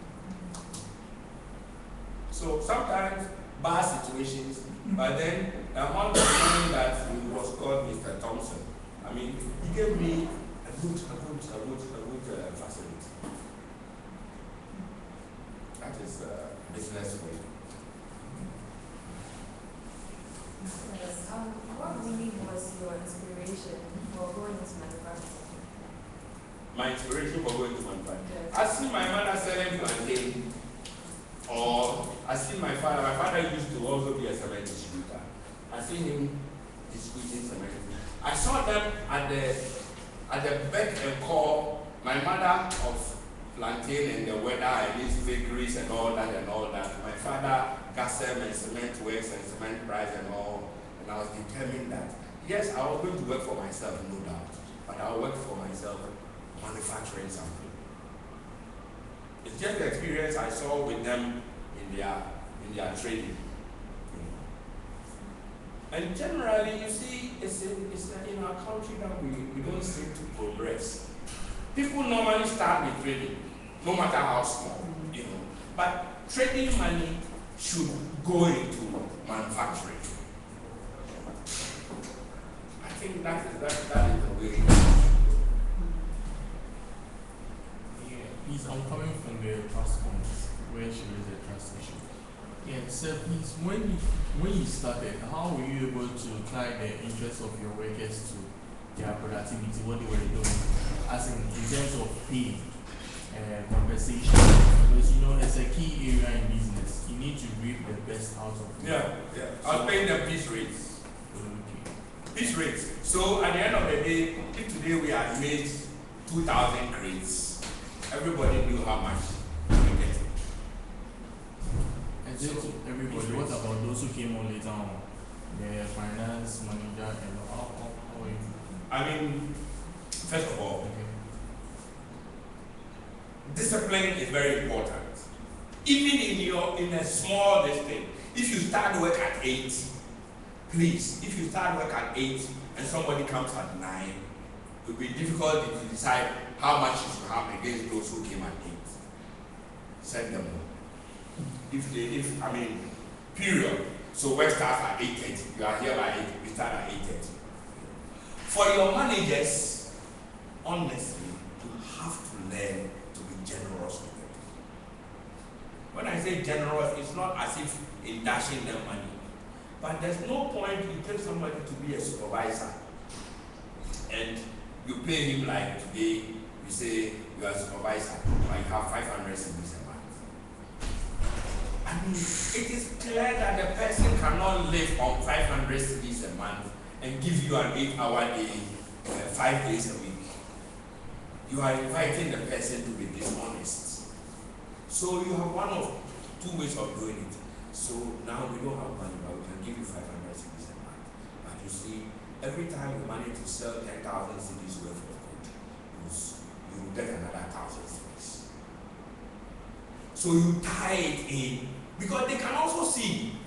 So sometimes, bad situations, but then the amount of money that he was called Mr. Thompson, I mean, he gave me a good facility. That is business for you. Yes. What really was your inspiration for going into manufacturing? My inspiration for going to manufacturing. Yes. I see my mother selling plantain, or I see my father. My father used to also be a cement distributor. I see him distributing cement. I saw them at the beck and call. My mother of plantain and the weather and these bakeries and all that and all that. My father Gassem and cement works and cement price and all. And I was determined that yes, I was going to work for myself, no doubt, but I'll work for myself manufacturing something. It's just the experience I saw with them in their training. And generally, you see, it's in our country that we don't seem to progress. People normally start with trading, no matter how small, But trading money should go into manufacturing. I think that is the way. Yeah, please, I'm coming from the trust point where she raised the trust issue. Yeah, so please, when you started, how were you able to tie the interest of your workers to their productivity, what they were doing, as in terms of pay, compensation? Because it's a key area in business. You need to reap the best out of it. Yeah. I was paying them piece rates. Okay. Piece rates. So at the end of the day, if today we had made 2,000 crates, everybody knew how much we were getting. And then to everybody, what about those who came on later on? The finance manager and how are you? I mean, first of all, Okay. discipline is very important. Even in a small district, if you start work at 8, please, if you start work at 8 and somebody comes at 9, it will be difficult to decide how much you should have against those who came at 8. Send them home. Period. So work starts at 8:30. You are here by 8. We start at 8:30. For your managers, honestly, you have to learn to be generous with them. When I say generous, it's not as if in dashing them money. But there's no point you take somebody to be a supervisor and you pay him like today, you say you are a supervisor, but you have 500 cedis a month. I mean, it is clear that the person cannot live on 500 cedis a month and give you an 8-hour day, 5 days a week. You are inviting the person to be dishonest. So you have one of two ways of doing it. So now we don't have money, but we can give you 500 cedis a month. But you see, every time we manage to sell 10,000 cedis worth of goods, you will get another 1,000 cedis. So you tie it in, because they can also see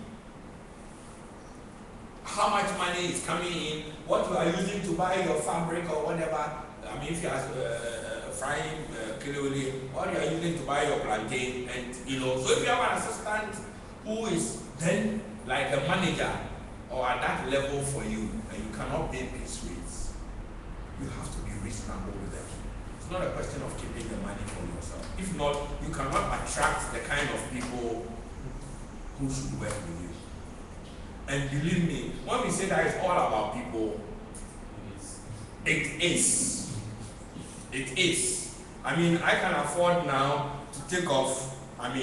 how much money is coming in, what you are using to buy your fabric or whatever. I mean, if you are frying kiloli, what you are using to buy your plantain, and so if you have an assistant who is then like the manager or at that level for you, and you cannot pay piece rates, you have to be reasonable with them. It's not a question of keeping the money for yourself. If not, you cannot attract the kind of people who should work with you. And believe me, when we say that it's all about people, it is. It is. I mean, I can afford now to take off, 1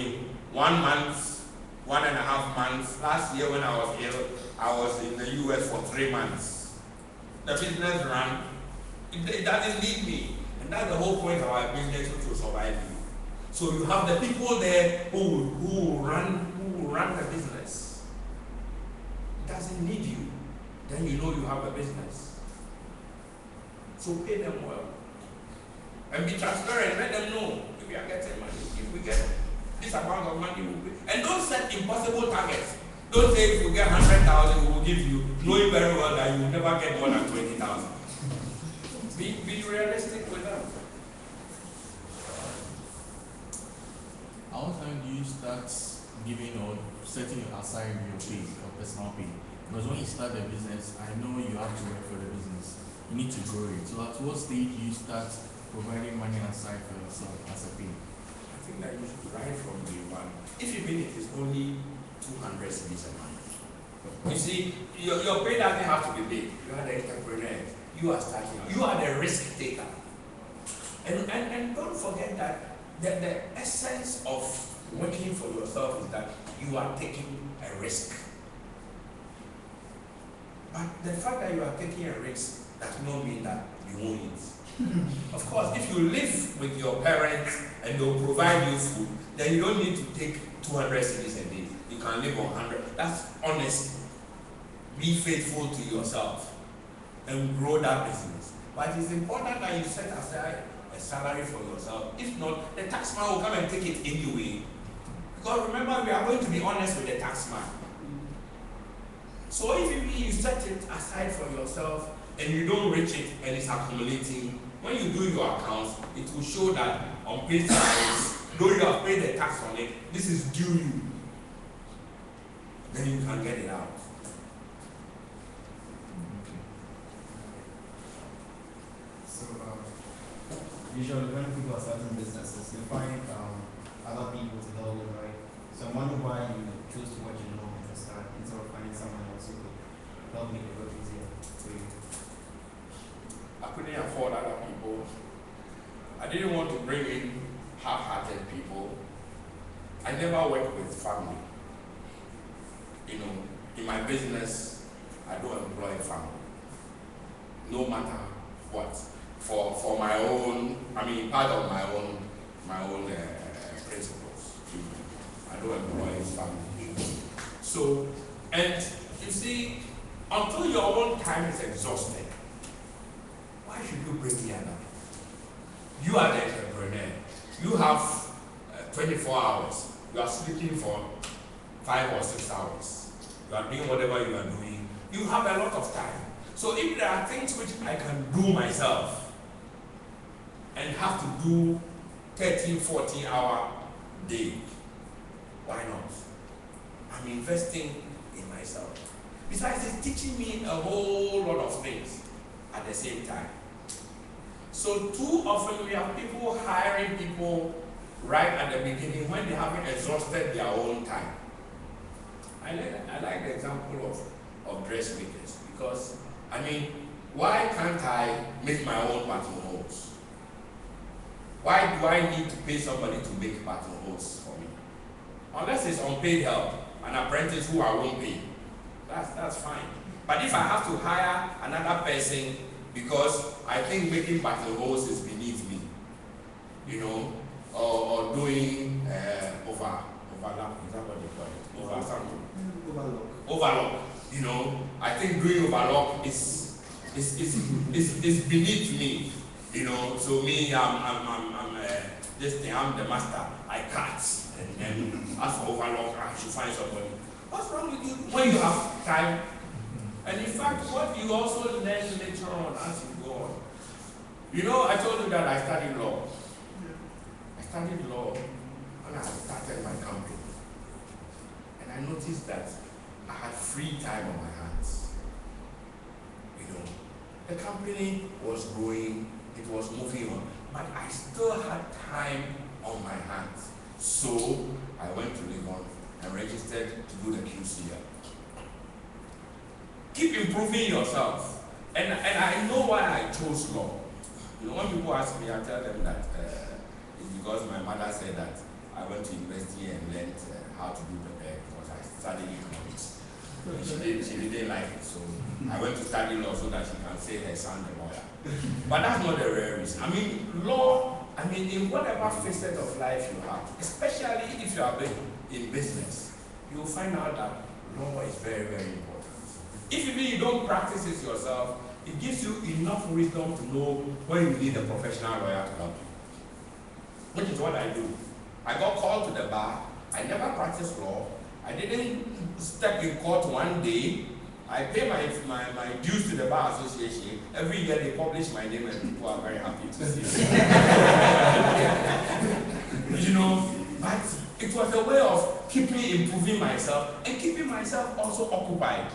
month, 1.5 months. Last year when I was ill, I was in the US for 3 months. The business ran. It doesn't need me. And that's the whole point of our business, to survive you. So you have the people there who run the business. It doesn't need you. Then you know you have a business. So pay them well. And be transparent, let them know if we are getting money. If we get this amount of money, we'll pay. And don't set impossible targets. Don't say if you get 100,000, we will give you, knowing very well that you will never get more than 20,000. Be realistic with them. How time do you start giving or setting aside your pay, your personal pay? Because when you start a business, I know you have to work for the business. You need to grow it. So at what stage do you start providing money aside for yourself as a pay? I think that you should write from day one. If even it is only 200 cedis a month, You see, your pay doesn't have to be big. You are the entrepreneur. You are starting out. You are the risk taker. And don't forget that the essence of working for yourself is that you are taking a risk. But the fact that you are taking a risk does not mean that you won't eat. Of course, if you live with your parents and they'll provide you food, then you don't need to take 200 cedis a day. You can live on 100. That's honest. Be faithful to yourself and grow that business. But it's important that you set aside a salary for yourself. If not, the taxman will come and take it anyway. Because remember, we are going to be honest with the taxman. So if you set it aside for yourself and you don't reach it and it's accumulating, when you do your accounts, it will show that on page salaries, though you have paid the tax on it, this is due you. Then you can get it out. So, usually when people are starting businesses, you find other people to help them, right? So I'm wondering why you choose to what you know and start instead of finding someone else who could help make it work easier for you. I couldn't afford other people. I didn't want to bring in half-hearted people. I never work with family. You know, in my business, I don't employ family. No matter what. For my own, part of my own principles. I don't employ family. So, and you see, until your own time is exhausted, why should you bring me along? You are the entrepreneur. You have 24 hours. You are sleeping for 5 or 6 hours. You are doing whatever you are doing. You have a lot of time. So if there are things which I can do myself and have to do 13, 14-hour day, why not? I'm investing in myself. Besides, it's teaching me a whole lot of things at the same time. So too often we have people hiring people right at the beginning when they haven't exhausted their own time. I like the example of dressmakers because, why can't I make my own buttonholes? Why do I need to pay somebody to make buttonholes for me? Unless it's unpaid help, an apprentice who I won't pay. That's fine. But if I have to hire another person because I think making buttonholes is beneath me, or doing overlap, is that what they call it? Over something. Overlock. I think doing overlock is beneath me. So me, I'm the master. I cut, and as for overlock, I should find somebody. What's wrong with you when you have time? And in fact, what you also learn later on as you go on. I told you that I studied law. I studied law when I started my company. And I noticed that I had free time on my hands. The company was growing, it was moving on, but I still had time on my hands. So I went to Legon and registered to do the QCL. Keep improving yourself. And I know why I chose law. When people ask me, I tell them that it's because my mother said that I went to university and learned how to do paper because I studied economics. She didn't like it, so I went to study law so that she can say her son the lawyer. But that's not the real reason. Law, in whatever facet of life you have, especially if you are in business, you will find out that law is very, very important. If you don't practice it yourself, it gives you enough wisdom to know when you need a professional lawyer to help you. Which is what I do. I got called to the bar. I never practiced law. I didn't step in court one day. I pay my dues to the Bar Association. Every year they publish my name and people are very happy to see it. But it was a way of keeping improving myself and keeping myself also occupied.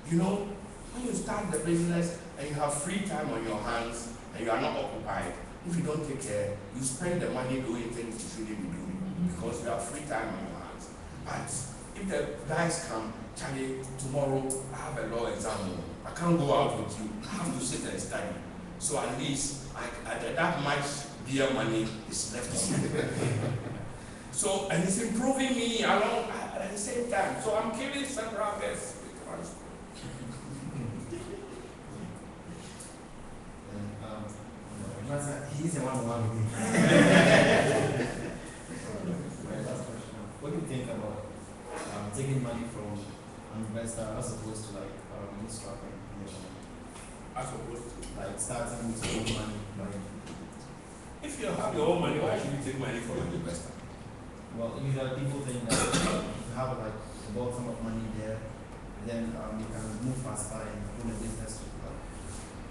When you start the business and you have free time on your hands and you are not occupied, if you don't take care, you spend the money doing things you shouldn't be doing because you have free time on your hands. But if the guys come, Charlie, tomorrow I have a law exam. I can't go out with you. I have to sit and study. So at least that much beer money is left. So, and it's improving me along at the same time. So I'm killing several birds with one stone. He's the one with me. My last question. What do you think about taking money from an investor as opposed to like bootstrapping? As opposed to Like starting with your own money. Like, if you have your own money, why should you take money from an investor? well, usually people think that if you have like a bulk sum of money there, then you can move faster and own a business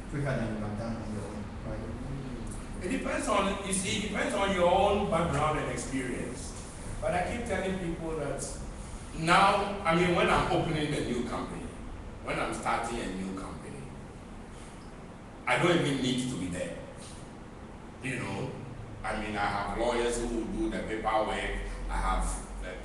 quicker than you have done on your own. Right? It depends on, you see, it depends on your own background and experience. But I keep telling people that now, I mean, when I'm opening a new company, when I'm starting a new company, I don't even need to be there. You know, I mean, I have lawyers who will do the paperwork. I have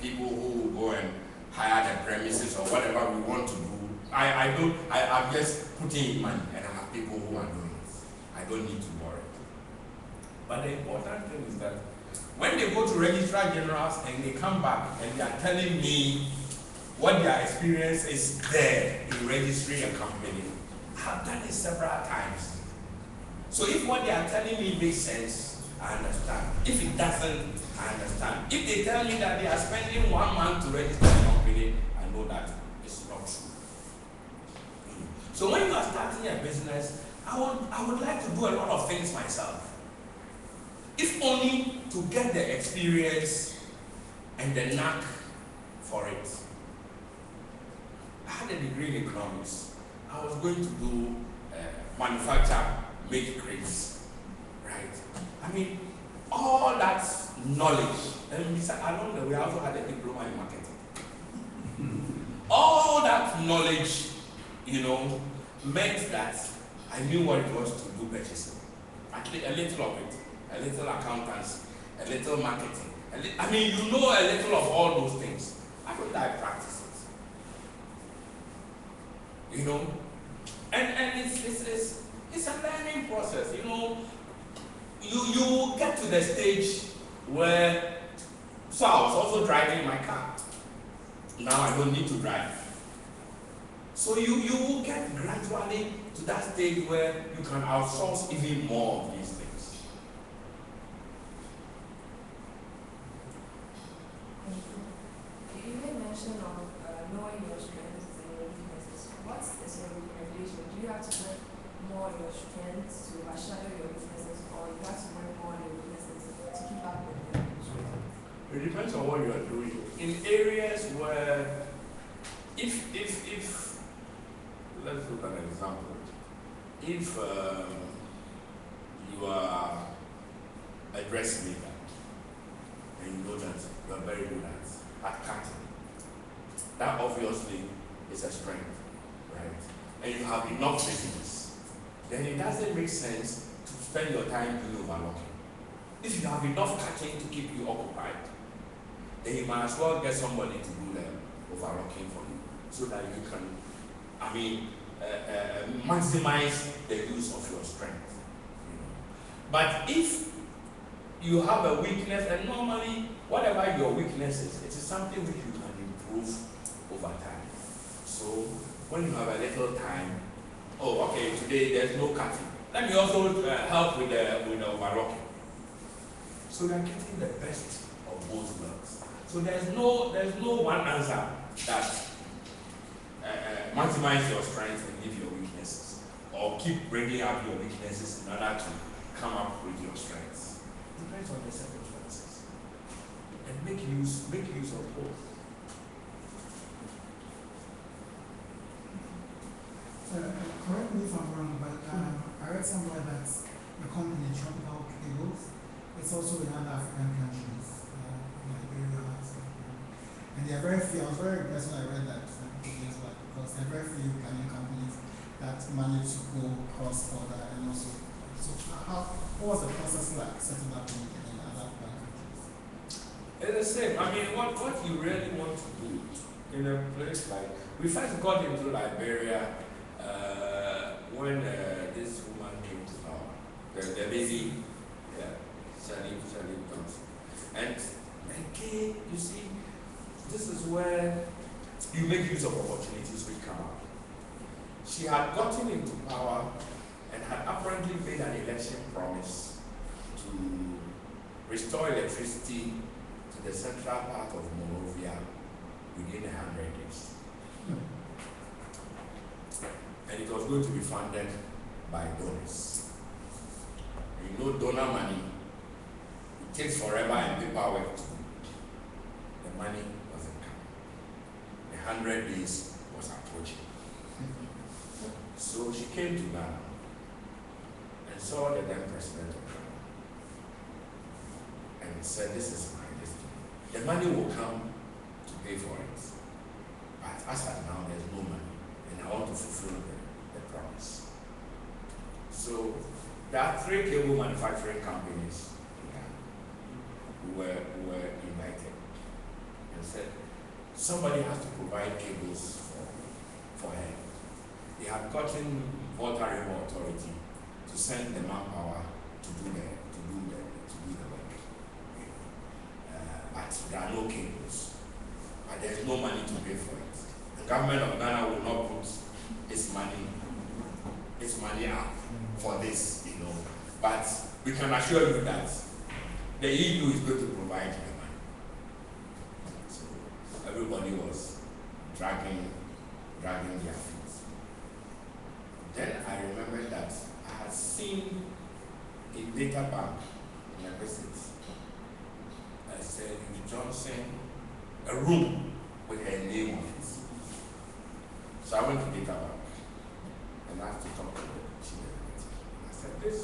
people who will go and hire the premises or whatever we want to do. I'm just putting in money, and I have people who are doing it. I don't need to worry. But the important thing is that when they go to registrar generals and they come back and they are telling me what their experience is there in registering a company, I have done it several times. So if what they are telling me makes sense, I understand. If it doesn't, I understand. If they tell me that they are spending 1 month to register a company, I know that it's not true. So when you are starting a business, I would like to do a lot of things myself. If only to get the experience and the knack for it. I had a degree in economics. I was going to do manufacture, make crates, right? I mean, all that knowledge, and along the way I also had a diploma in marketing. All that knowledge, you know, meant that I knew what it was to do purchasing. A little of it, a little accountancy, a little marketing. I mean, you know a little of all those things. I don't like practice it. You know? And it's a learning process, you know. You get to the stage where, so I was also driving my car. Now I don't need to drive. So you get gradually to that stage where you can outsource even more of these things. You made mention of knowing your strengths and your weaknesses. What is your recommendation? Do you have to learn more of your strengths to overshadow your weaknesses, or you have to learn more of your weaknesses to keep up with them? It depends on what you are doing. In areas where, if let's look at an example. If you are a dressmaker and you know that you are very good at cutting, that obviously is a strength, right? And you have enough business, then it doesn't make sense to spend your time doing overlocking. If you have enough cutting to keep you occupied, then you might as well get somebody to do the overlocking for you, so that you can, I mean, maximize the use of your strength. But if you have a weakness, and normally whatever your weakness is, it is something which you can improve over time. So when you have a little time, oh, okay, today there's no cutting. Let me also help with the overlocking. So you are getting the best of both worlds. So there's no one answer that maximize your strengths and leave your weaknesses, or keep bringing up your weaknesses in order to come up with your strengths. It depends on the circumstances, and make use of both. Correct me if I'm wrong, but I read somewhere that the company Tropical Cables, it's also in other African countries, Liberia, and there are very few. I was very impressed when I read that years back, because there are very few Ghanaian companies that manage to go cross-border, and also, so what was the process like setting up in other African countries? It's the same. I mean, what you really want to do in a place like, we first got into Liberia when this woman came to power, the lady, yeah, Sally Johnson. And again, you see, this is where you make use of opportunities which come up. She had gotten into power and had apparently made an election promise to restore electricity to the central part of Monrovia within 100 days. And it was going to be funded by donors. You know, donor money, it takes forever and paperwork to do. The money wasn't coming. The 100 days was approaching. So she came to Ghana and saw the then president of Ghana and said, this is my destiny. The money will come to pay for it. But as of now, there's no money. And I want to fulfill the promise. So there are 3 cable manufacturing companies in Ghana who were invited and said, somebody has to provide cables for her. They had gotten Volta River Authority to send the manpower to do the work. But there are no cables. But there's no money to pay for it. The government of Ghana will not put its money out for this, you know. But we can assure you that the EU is going to provide the money. So everybody was dragging their feet. Then I remember that I had seen a data bank in a visit. I said, Johnson, a room with her name on it. So I went to data bank and asked to talk to her. She never met me. I said, this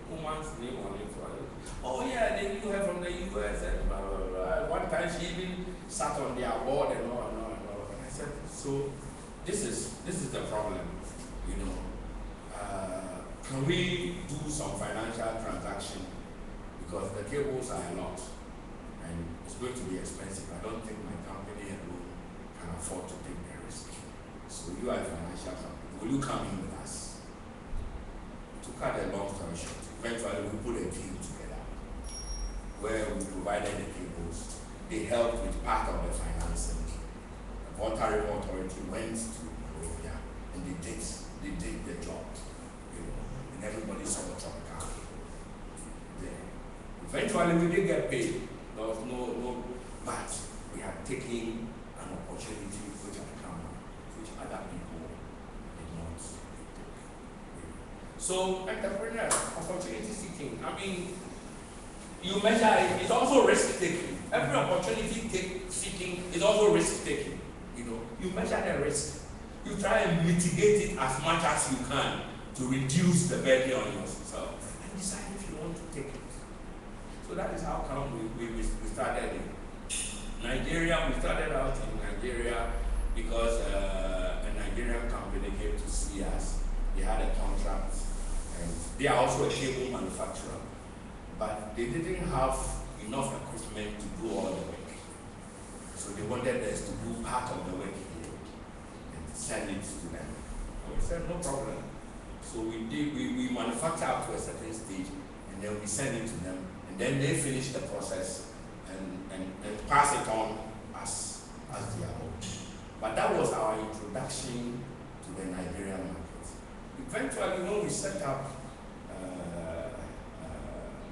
woman's name on it. Oh yeah, they knew her from the US and blah, blah, blah. One time she even sat on their board and all. And I said, so this is the problem. You know, can we do some financial transaction, because the cables are a lot and it's going to be expensive. I don't think my company alone can afford to take the risk. So you are a financial company. Will you come in with us? To cut a long story short, eventually we put a deal together where we provided the cables. They helped with part of the financing. The Volta River Authority went to Monrovia and they did the job, you know, and everybody saw the tropical there. Eventually we did get paid. There was no, but we had taken an opportunity which had come up, which other people did not take. So entrepreneur, opportunity seeking. I mean, you measure it's also risk taking. Every opportunity seeking is also risk taking. You know, you measure the risk. You try and mitigate it as much as you can to reduce the burden on yourself and decide if you want to take it. So that is how come we started in Nigeria. We started out in Nigeria because a Nigerian company came to see us. They had a contract and they are also a cable manufacturer, but they didn't have enough equipment to do all the work. So they wanted us to do part of the work here and send it to them. And we said, no problem. So we manufacture up to a certain stage and then we send it to them and then they finish the process and pass it on as their own. But that was our introduction to the Nigerian market. Eventually when we set up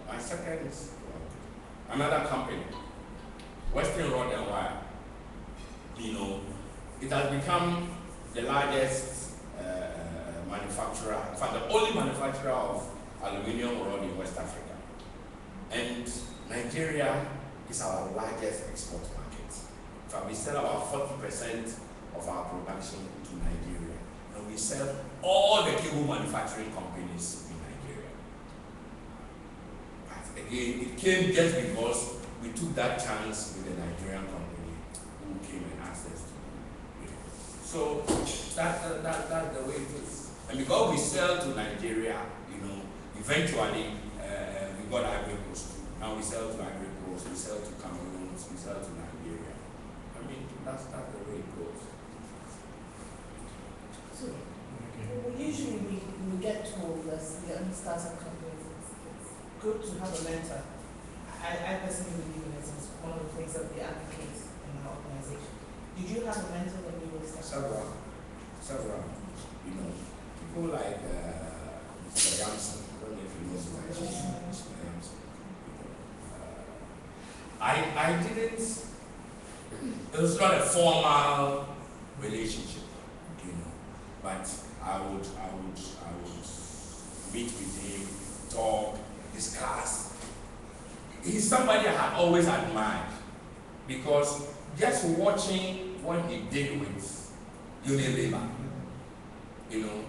my second, another company, Western Rod and Wire, you know, it has become the largest manufacturer, in fact the only manufacturer of aluminium rod in West Africa. And Nigeria is our largest export market. In fact, we sell about 40% of our production to Nigeria. And we sell all the cable manufacturing companies in Nigeria. But again, it came just because we took that chance with the Nigerian company who came and asked us to do it. So that's the way it is. And because we sell to Nigeria, you know, eventually we got Ivory Coast too. Now we sell to Ivory course, we sell to Cameroon, we sell to Nigeria. I mean, that's the way it goes. So, Okay. usually we get told as young startup companies, it's good to have a mentor. I personally believe in it. It's one of the things that we advocate in our organization. Did you have a mentor when you were starting? Several, you know, people like Mr. Johnson, I don't know if you know Mr. Johnson. I didn't, it was not a formal relationship, you know, but I would meet with him, talk, discuss. He's somebody I had always admired because just watching what he did with Unilever, you know,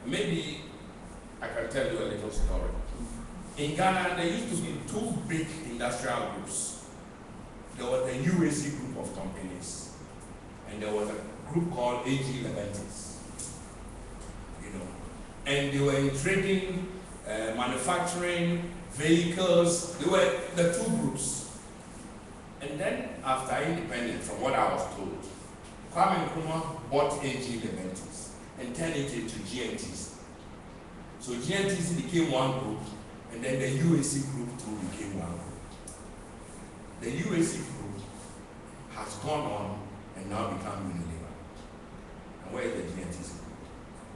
maybe I can tell you a little story. In Ghana, there used to be two big industrial groups. There was the UAC group of companies, and there was a group called AG Leventis, you know, and they were in trading, manufacturing, vehicles. They were the two groups. And then after independence, from what I was told, Kwame Nkrumah bought AG Leventis and turned it into GNTs. So GNTs became one group, and then the UAC group too became one group. The UAC group has gone on and now become Unilever. And where is the GNTs group?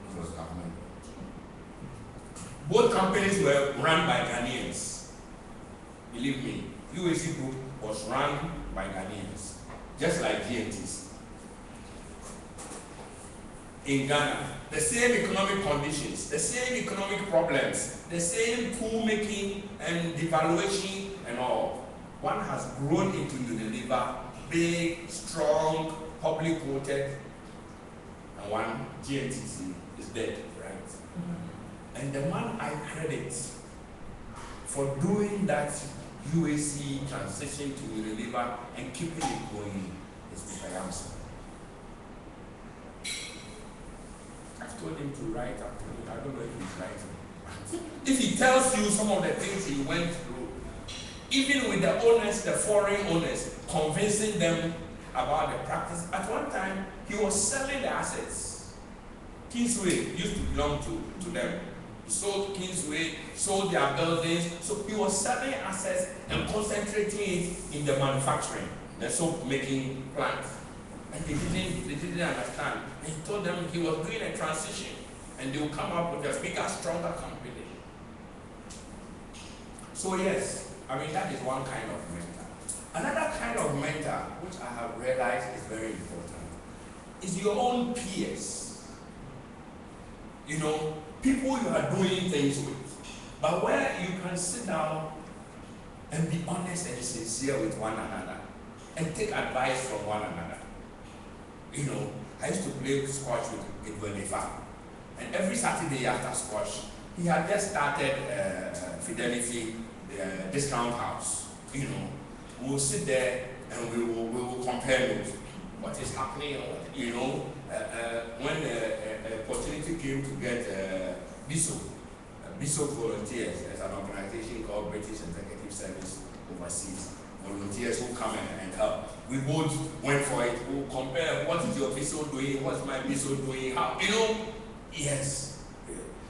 It was government. Both companies were run by Ghanaians. Believe me, UAC group was run by Ghanaians, just like GNTs. In Ghana, the same economic conditions, the same economic problems, the same tool making and devaluation and all. One has grown into Unilever, big, strong, public quoted, and one GNTC is dead, right? Mm-hmm. And the man I credit for doing that UAC transition to Unilever and keeping it going is Mr. Yamson. I've told him to write, I don't know if he's writing. If he tells you some of the things he went through, even with the owners, the foreign owners, convincing them about the practice. At one time, he was selling the assets. Kingsway used to belong to them. He sold Kingsway, sold their buildings. So he was selling assets and concentrating it in the manufacturing, the soap making plant. And they didn't understand. And he told them he was doing a transition and they will come up with a bigger, stronger company. So yes, I mean, that is one kind of mentor. Another kind of mentor, which I have realized is very important, is your own peers. You know, people you are doing things with, but where you can sit down and be honest and sincere with one another and take advice from one another. You know, I used to play squash with Edwenifa, and every Saturday after squash, he had just started Fidelity discount house. You know, we'll sit there and we will compare notes. What is happening? You know, when the opportunity came to get BISO volunteers, there's an organization called British Executive Service overseas. Volunteers who come and help. We both went for it. We'll compare what is your BISO doing, what's my BISO doing, how, you know? Yes.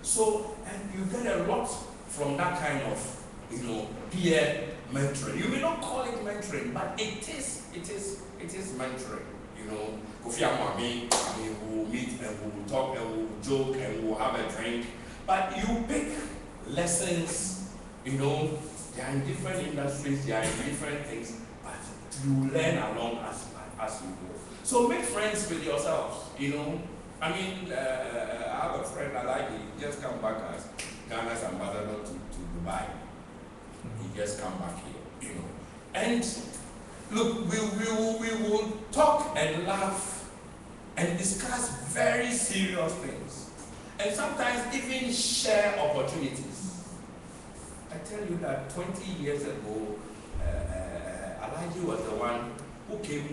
So, and you get a lot from that kind of, you know, peer mentoring. You may not call it mentoring, but it is mentoring. You know, Kofi Amami, we will meet and we will talk and we will joke and we will have a drink. But you pick lessons, you know, they are in different industries, they are in different things, but you learn along as you go. So make friends with yourselves, you know. I mean, I have a friend I like, he just come back as Ghana's ambassador to Dubai. He just come back here, you know. And look, we will talk and laugh and discuss very serious things. And sometimes even share opportunities. I tell you that 20 years ago, Alaji was the one who came,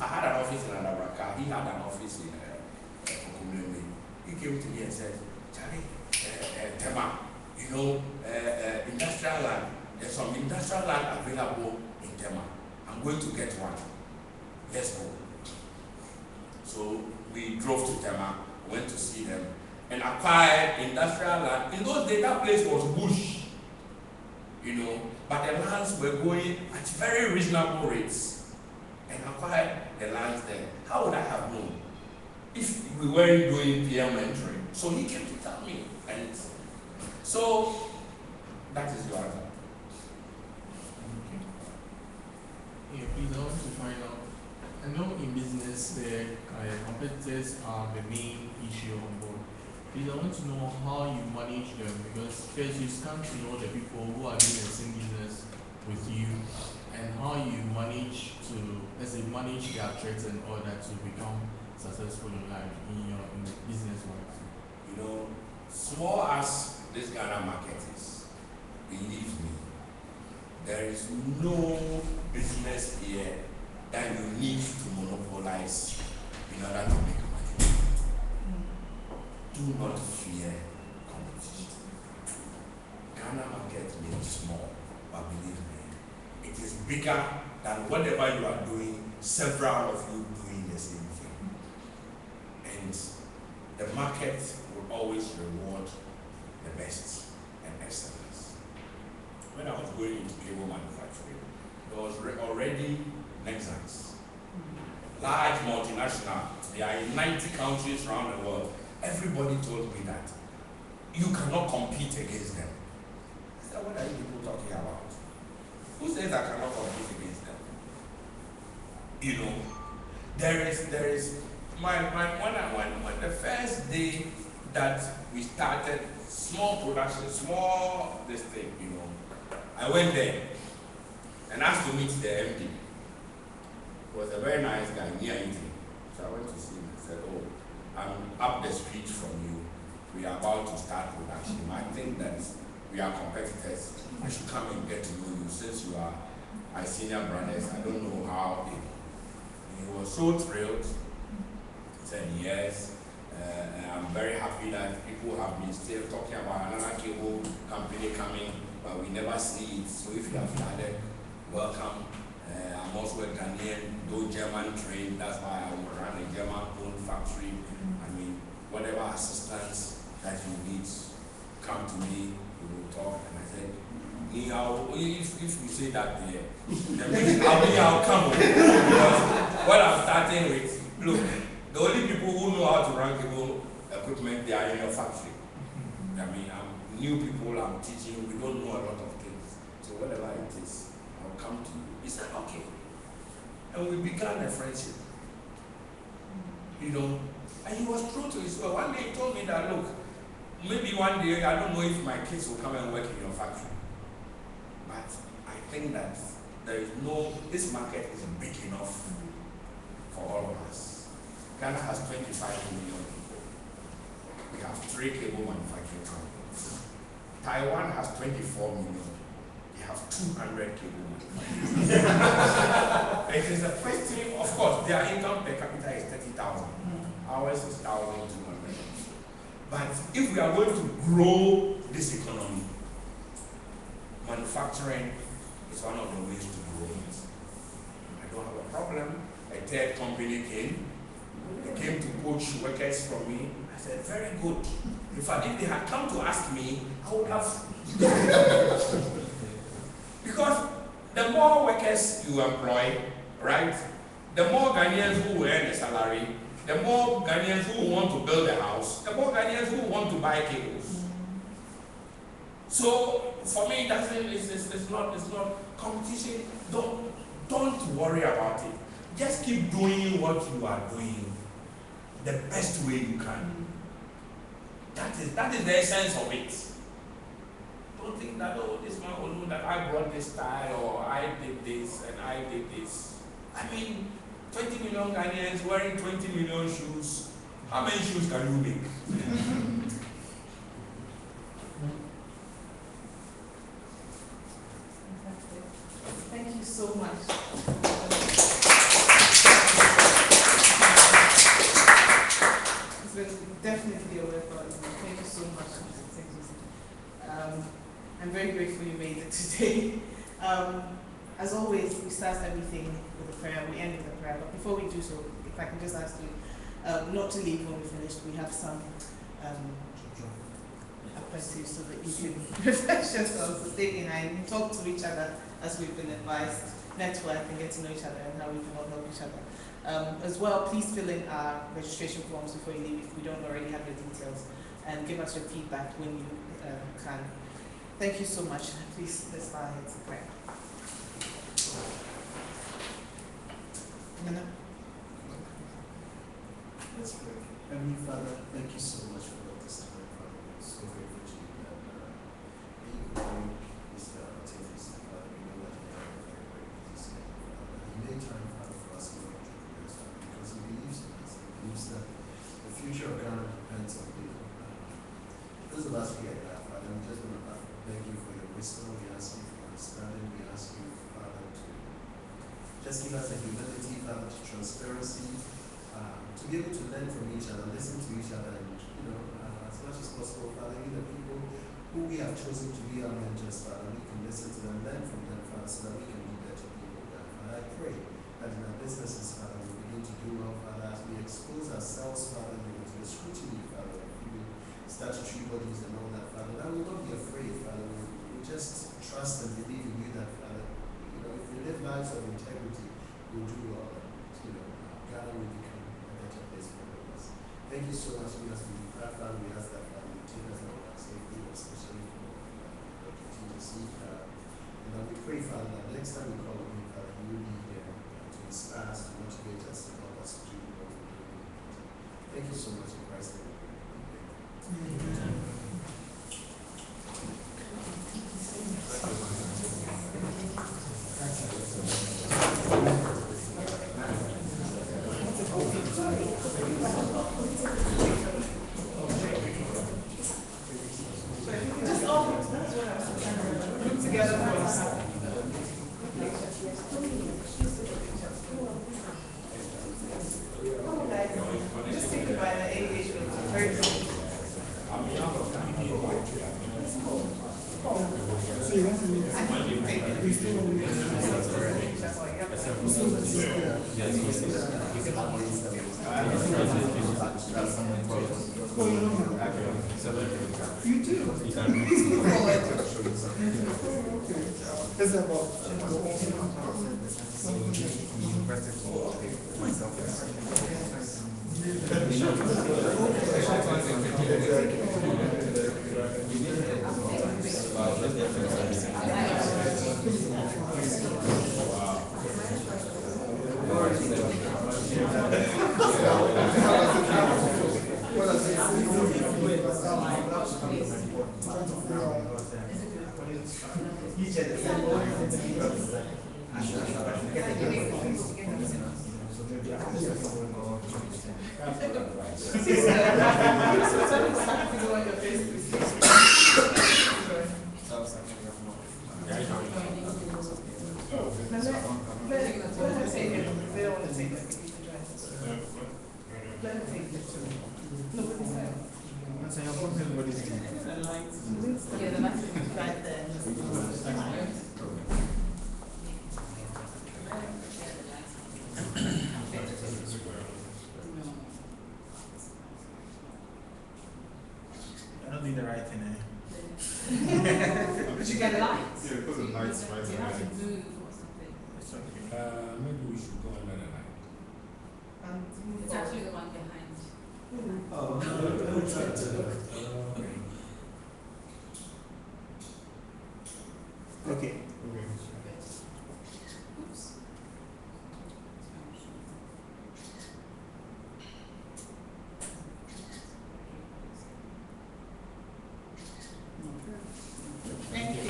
I had an office in Anabraka, he had an office in Kokumleme. He came to me and said, Charlie, Tema, you know, industrial land, there's some industrial land available in Tema. I'm going to get one. Let's go. So we drove to Tema, went to see them, and acquired industrial land. In those days, that place was bush, you know, but the lands were going at very reasonable rates, and acquired the lands there. How would I have known if we weren't doing PM mentoring? So he came to tell me, and so that is your answer. Yeah, please, I want to find out. I know in business, the competitors are the main issue on board. Please, I want to know how you manage them, because first you start to know the people who are doing the same business with you, and how you manage to, let's say, manage their threats and all that to become successful in life, in your business wise. You know, small as this Ghana market is, believe me, there is no business here that you need to monopolize in order to make money. Do not fear competition. Ghana market may be small, but believe me, it is bigger than whatever you are doing, several of you doing the same thing. And the market will always reward the best and excellence. When I was going into cable manufacturing, there was already Nexans, large multinational. They are in 90 countries around the world. Everybody told me that you cannot compete against them. I said, what are you people talking about? Who says I cannot compete against them? You know, there is when the first day that we started small production, small this thing, you know, I went there and asked to meet the MD. He was a very nice guy, near eating. So I went to see him and said, oh, I'm up the street from you. We are about to start production. I think that we are competitors. I should come and get to know you since you are my senior brothers. I don't know how it. He was so thrilled. He said, yes. I'm very happy that people have been still talking about another cable company coming, but we never see it. So if you have started, welcome. I'm also a Ghanaian, though German trained. That's why I will run a German-owned factory. I mean, whatever assistance that you need, come to me. We will talk. And I said, if you say that there, then I'll come. Because what I'm starting with, look, the only people who know how to run cable equipment, they are in your factory. I mean, I'm new people. I'm teaching. We don't know a lot of things. So whatever it is, I'll come to you. He said, okay. And we began a friendship. You know, and he was true to his word. One day he told me that, look, maybe one day, I don't know if my kids will come and work in your factory. But I think that there is no, this market is big enough for all of us. Ghana has 25 million people. We have 3 cable manufacturing companies. Taiwan has 24 million. They have 200 cable manufacturers. It is a question, of course, their income per capita is 30,000. Ours is 1,200. But if we are going to grow this economy, manufacturing is one of the ways to grow it. I don't have a problem. A third company came. They came to poach workers from me. I said, very good. In fact, if they had come to ask me, I would have. Because the more workers you employ, right, the more Ghanaians who will earn a salary, the more Ghanaians who want to build a house, the more Ghanaians who want to buy cables. So for me, it's not competition. Don't worry about it. Just keep doing what you are doing the best way you can. That is the essence of it. Don't think that, oh, this man will know that I brought this style or I did this and I did this. I mean, 20 million Ghanaians wearing 20 million shoes. How many shoes can you make? Fantastic. Thank you so much. It's been definitely a worthwhile. Thank you so much. I'm very grateful you made it today. As always, we start everything with a prayer, we end with a prayer. But before we do so, if I can just ask you not to leave when we finish. We have some aperitifs so that you can refresh yourselves, stay behind, and talk to each other as we've been advised, network and get to know each other and how we can all help each other. As well, please fill in our registration forms before you leave if we don't already have your details, and give us your feedback when you can. Thank you so much. Please, let's bow our heads in prayer. Nana? Let's pray. Heavenly Father, thank you so much for this time, Father. We're so grateful to you that you could bring this activities, Father. We know that you are very, very busy, Father. You made time, Father, for us to work with us, Father, because he believes in us. He believes that the future of Ghana depends on you. Those of us here, Father, we just want to beg you for your wisdom. We ask you for understanding. We ask you, Father, to just give us a humility, Father, to transparency, to be able to learn from each other, listen to each other, and, as much as possible, Father, you the people who we have chosen to be our mentors, Father, we can listen to them, learn from them, Father, so that we can be better people, God. Father, I pray that in our businesses, Father, we begin to do well, Father, as we expose ourselves, Father, to the scrutiny, Father, of statutory bodies and all that, Father, that we will not be afraid, Father, we just trust and believe in you that, Father, if we live lives of integrity, we'll do well, Ghana will become a better place for all of us. Thank you so much, because we pray, Father, we ask that, Father, you take us out of our safety, especially for TTC, and that we pray, Father, that next time we call on you, Father, you will be here to inspire us, to motivate us, to help us to do what we do. Thank you so much, in Christ's name. Amen. You do. Is that what? The right thing, But you get lights. Yeah, because of lights, right? You have to move or something. It's okay. Maybe we should go under the light. It's actually the one behind. Okay. Oops. Thank you.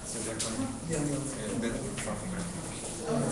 So they're coming. Yeah, They're talking about Oh,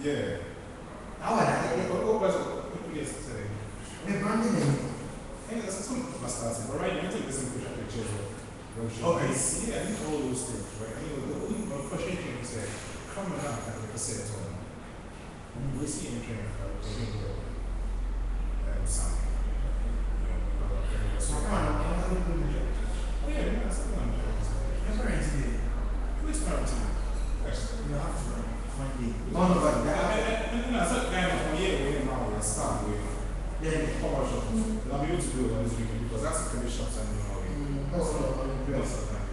Yeah. How are they? What was it? Yes, today. They're branding them. Hey, that's some must start. But right now, I think there's some pictures of Okay. Yeah, I think all those things, right? I mean, the only question you can say, come on out, like I said, so we see in training, some, So come on, I'm not going to do it. oh yeah, that's the one. That's very easy. Please come to me. You have to run one day. No, no, but that. No, it's not kind of yeah, now we're start with Yeah. commercial. And I'll be able to do it on this weekend because that's the condition of sending all in. That's what I'm We doing. also have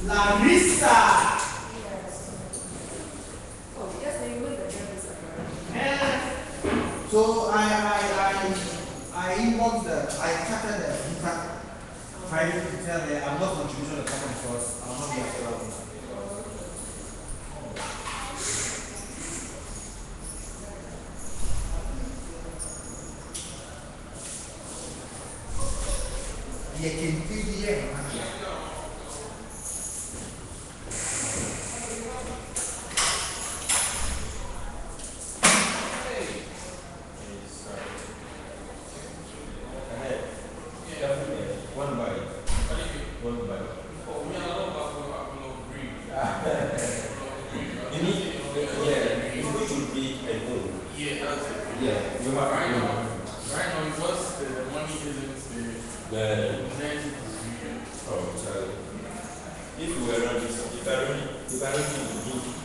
Larissa! Oh, yes, they will the service. So I inboxed I started the feedback Friday to tell her I'm not contributing to the common source. I'll not be after. You can feel the air. One bite. One bite. You need, yeah, you need to be alone. Yeah, that's it. Yeah, you have Right to now, because the money isn't there, the the rent is real. oh, sorry. If you were running, if I really do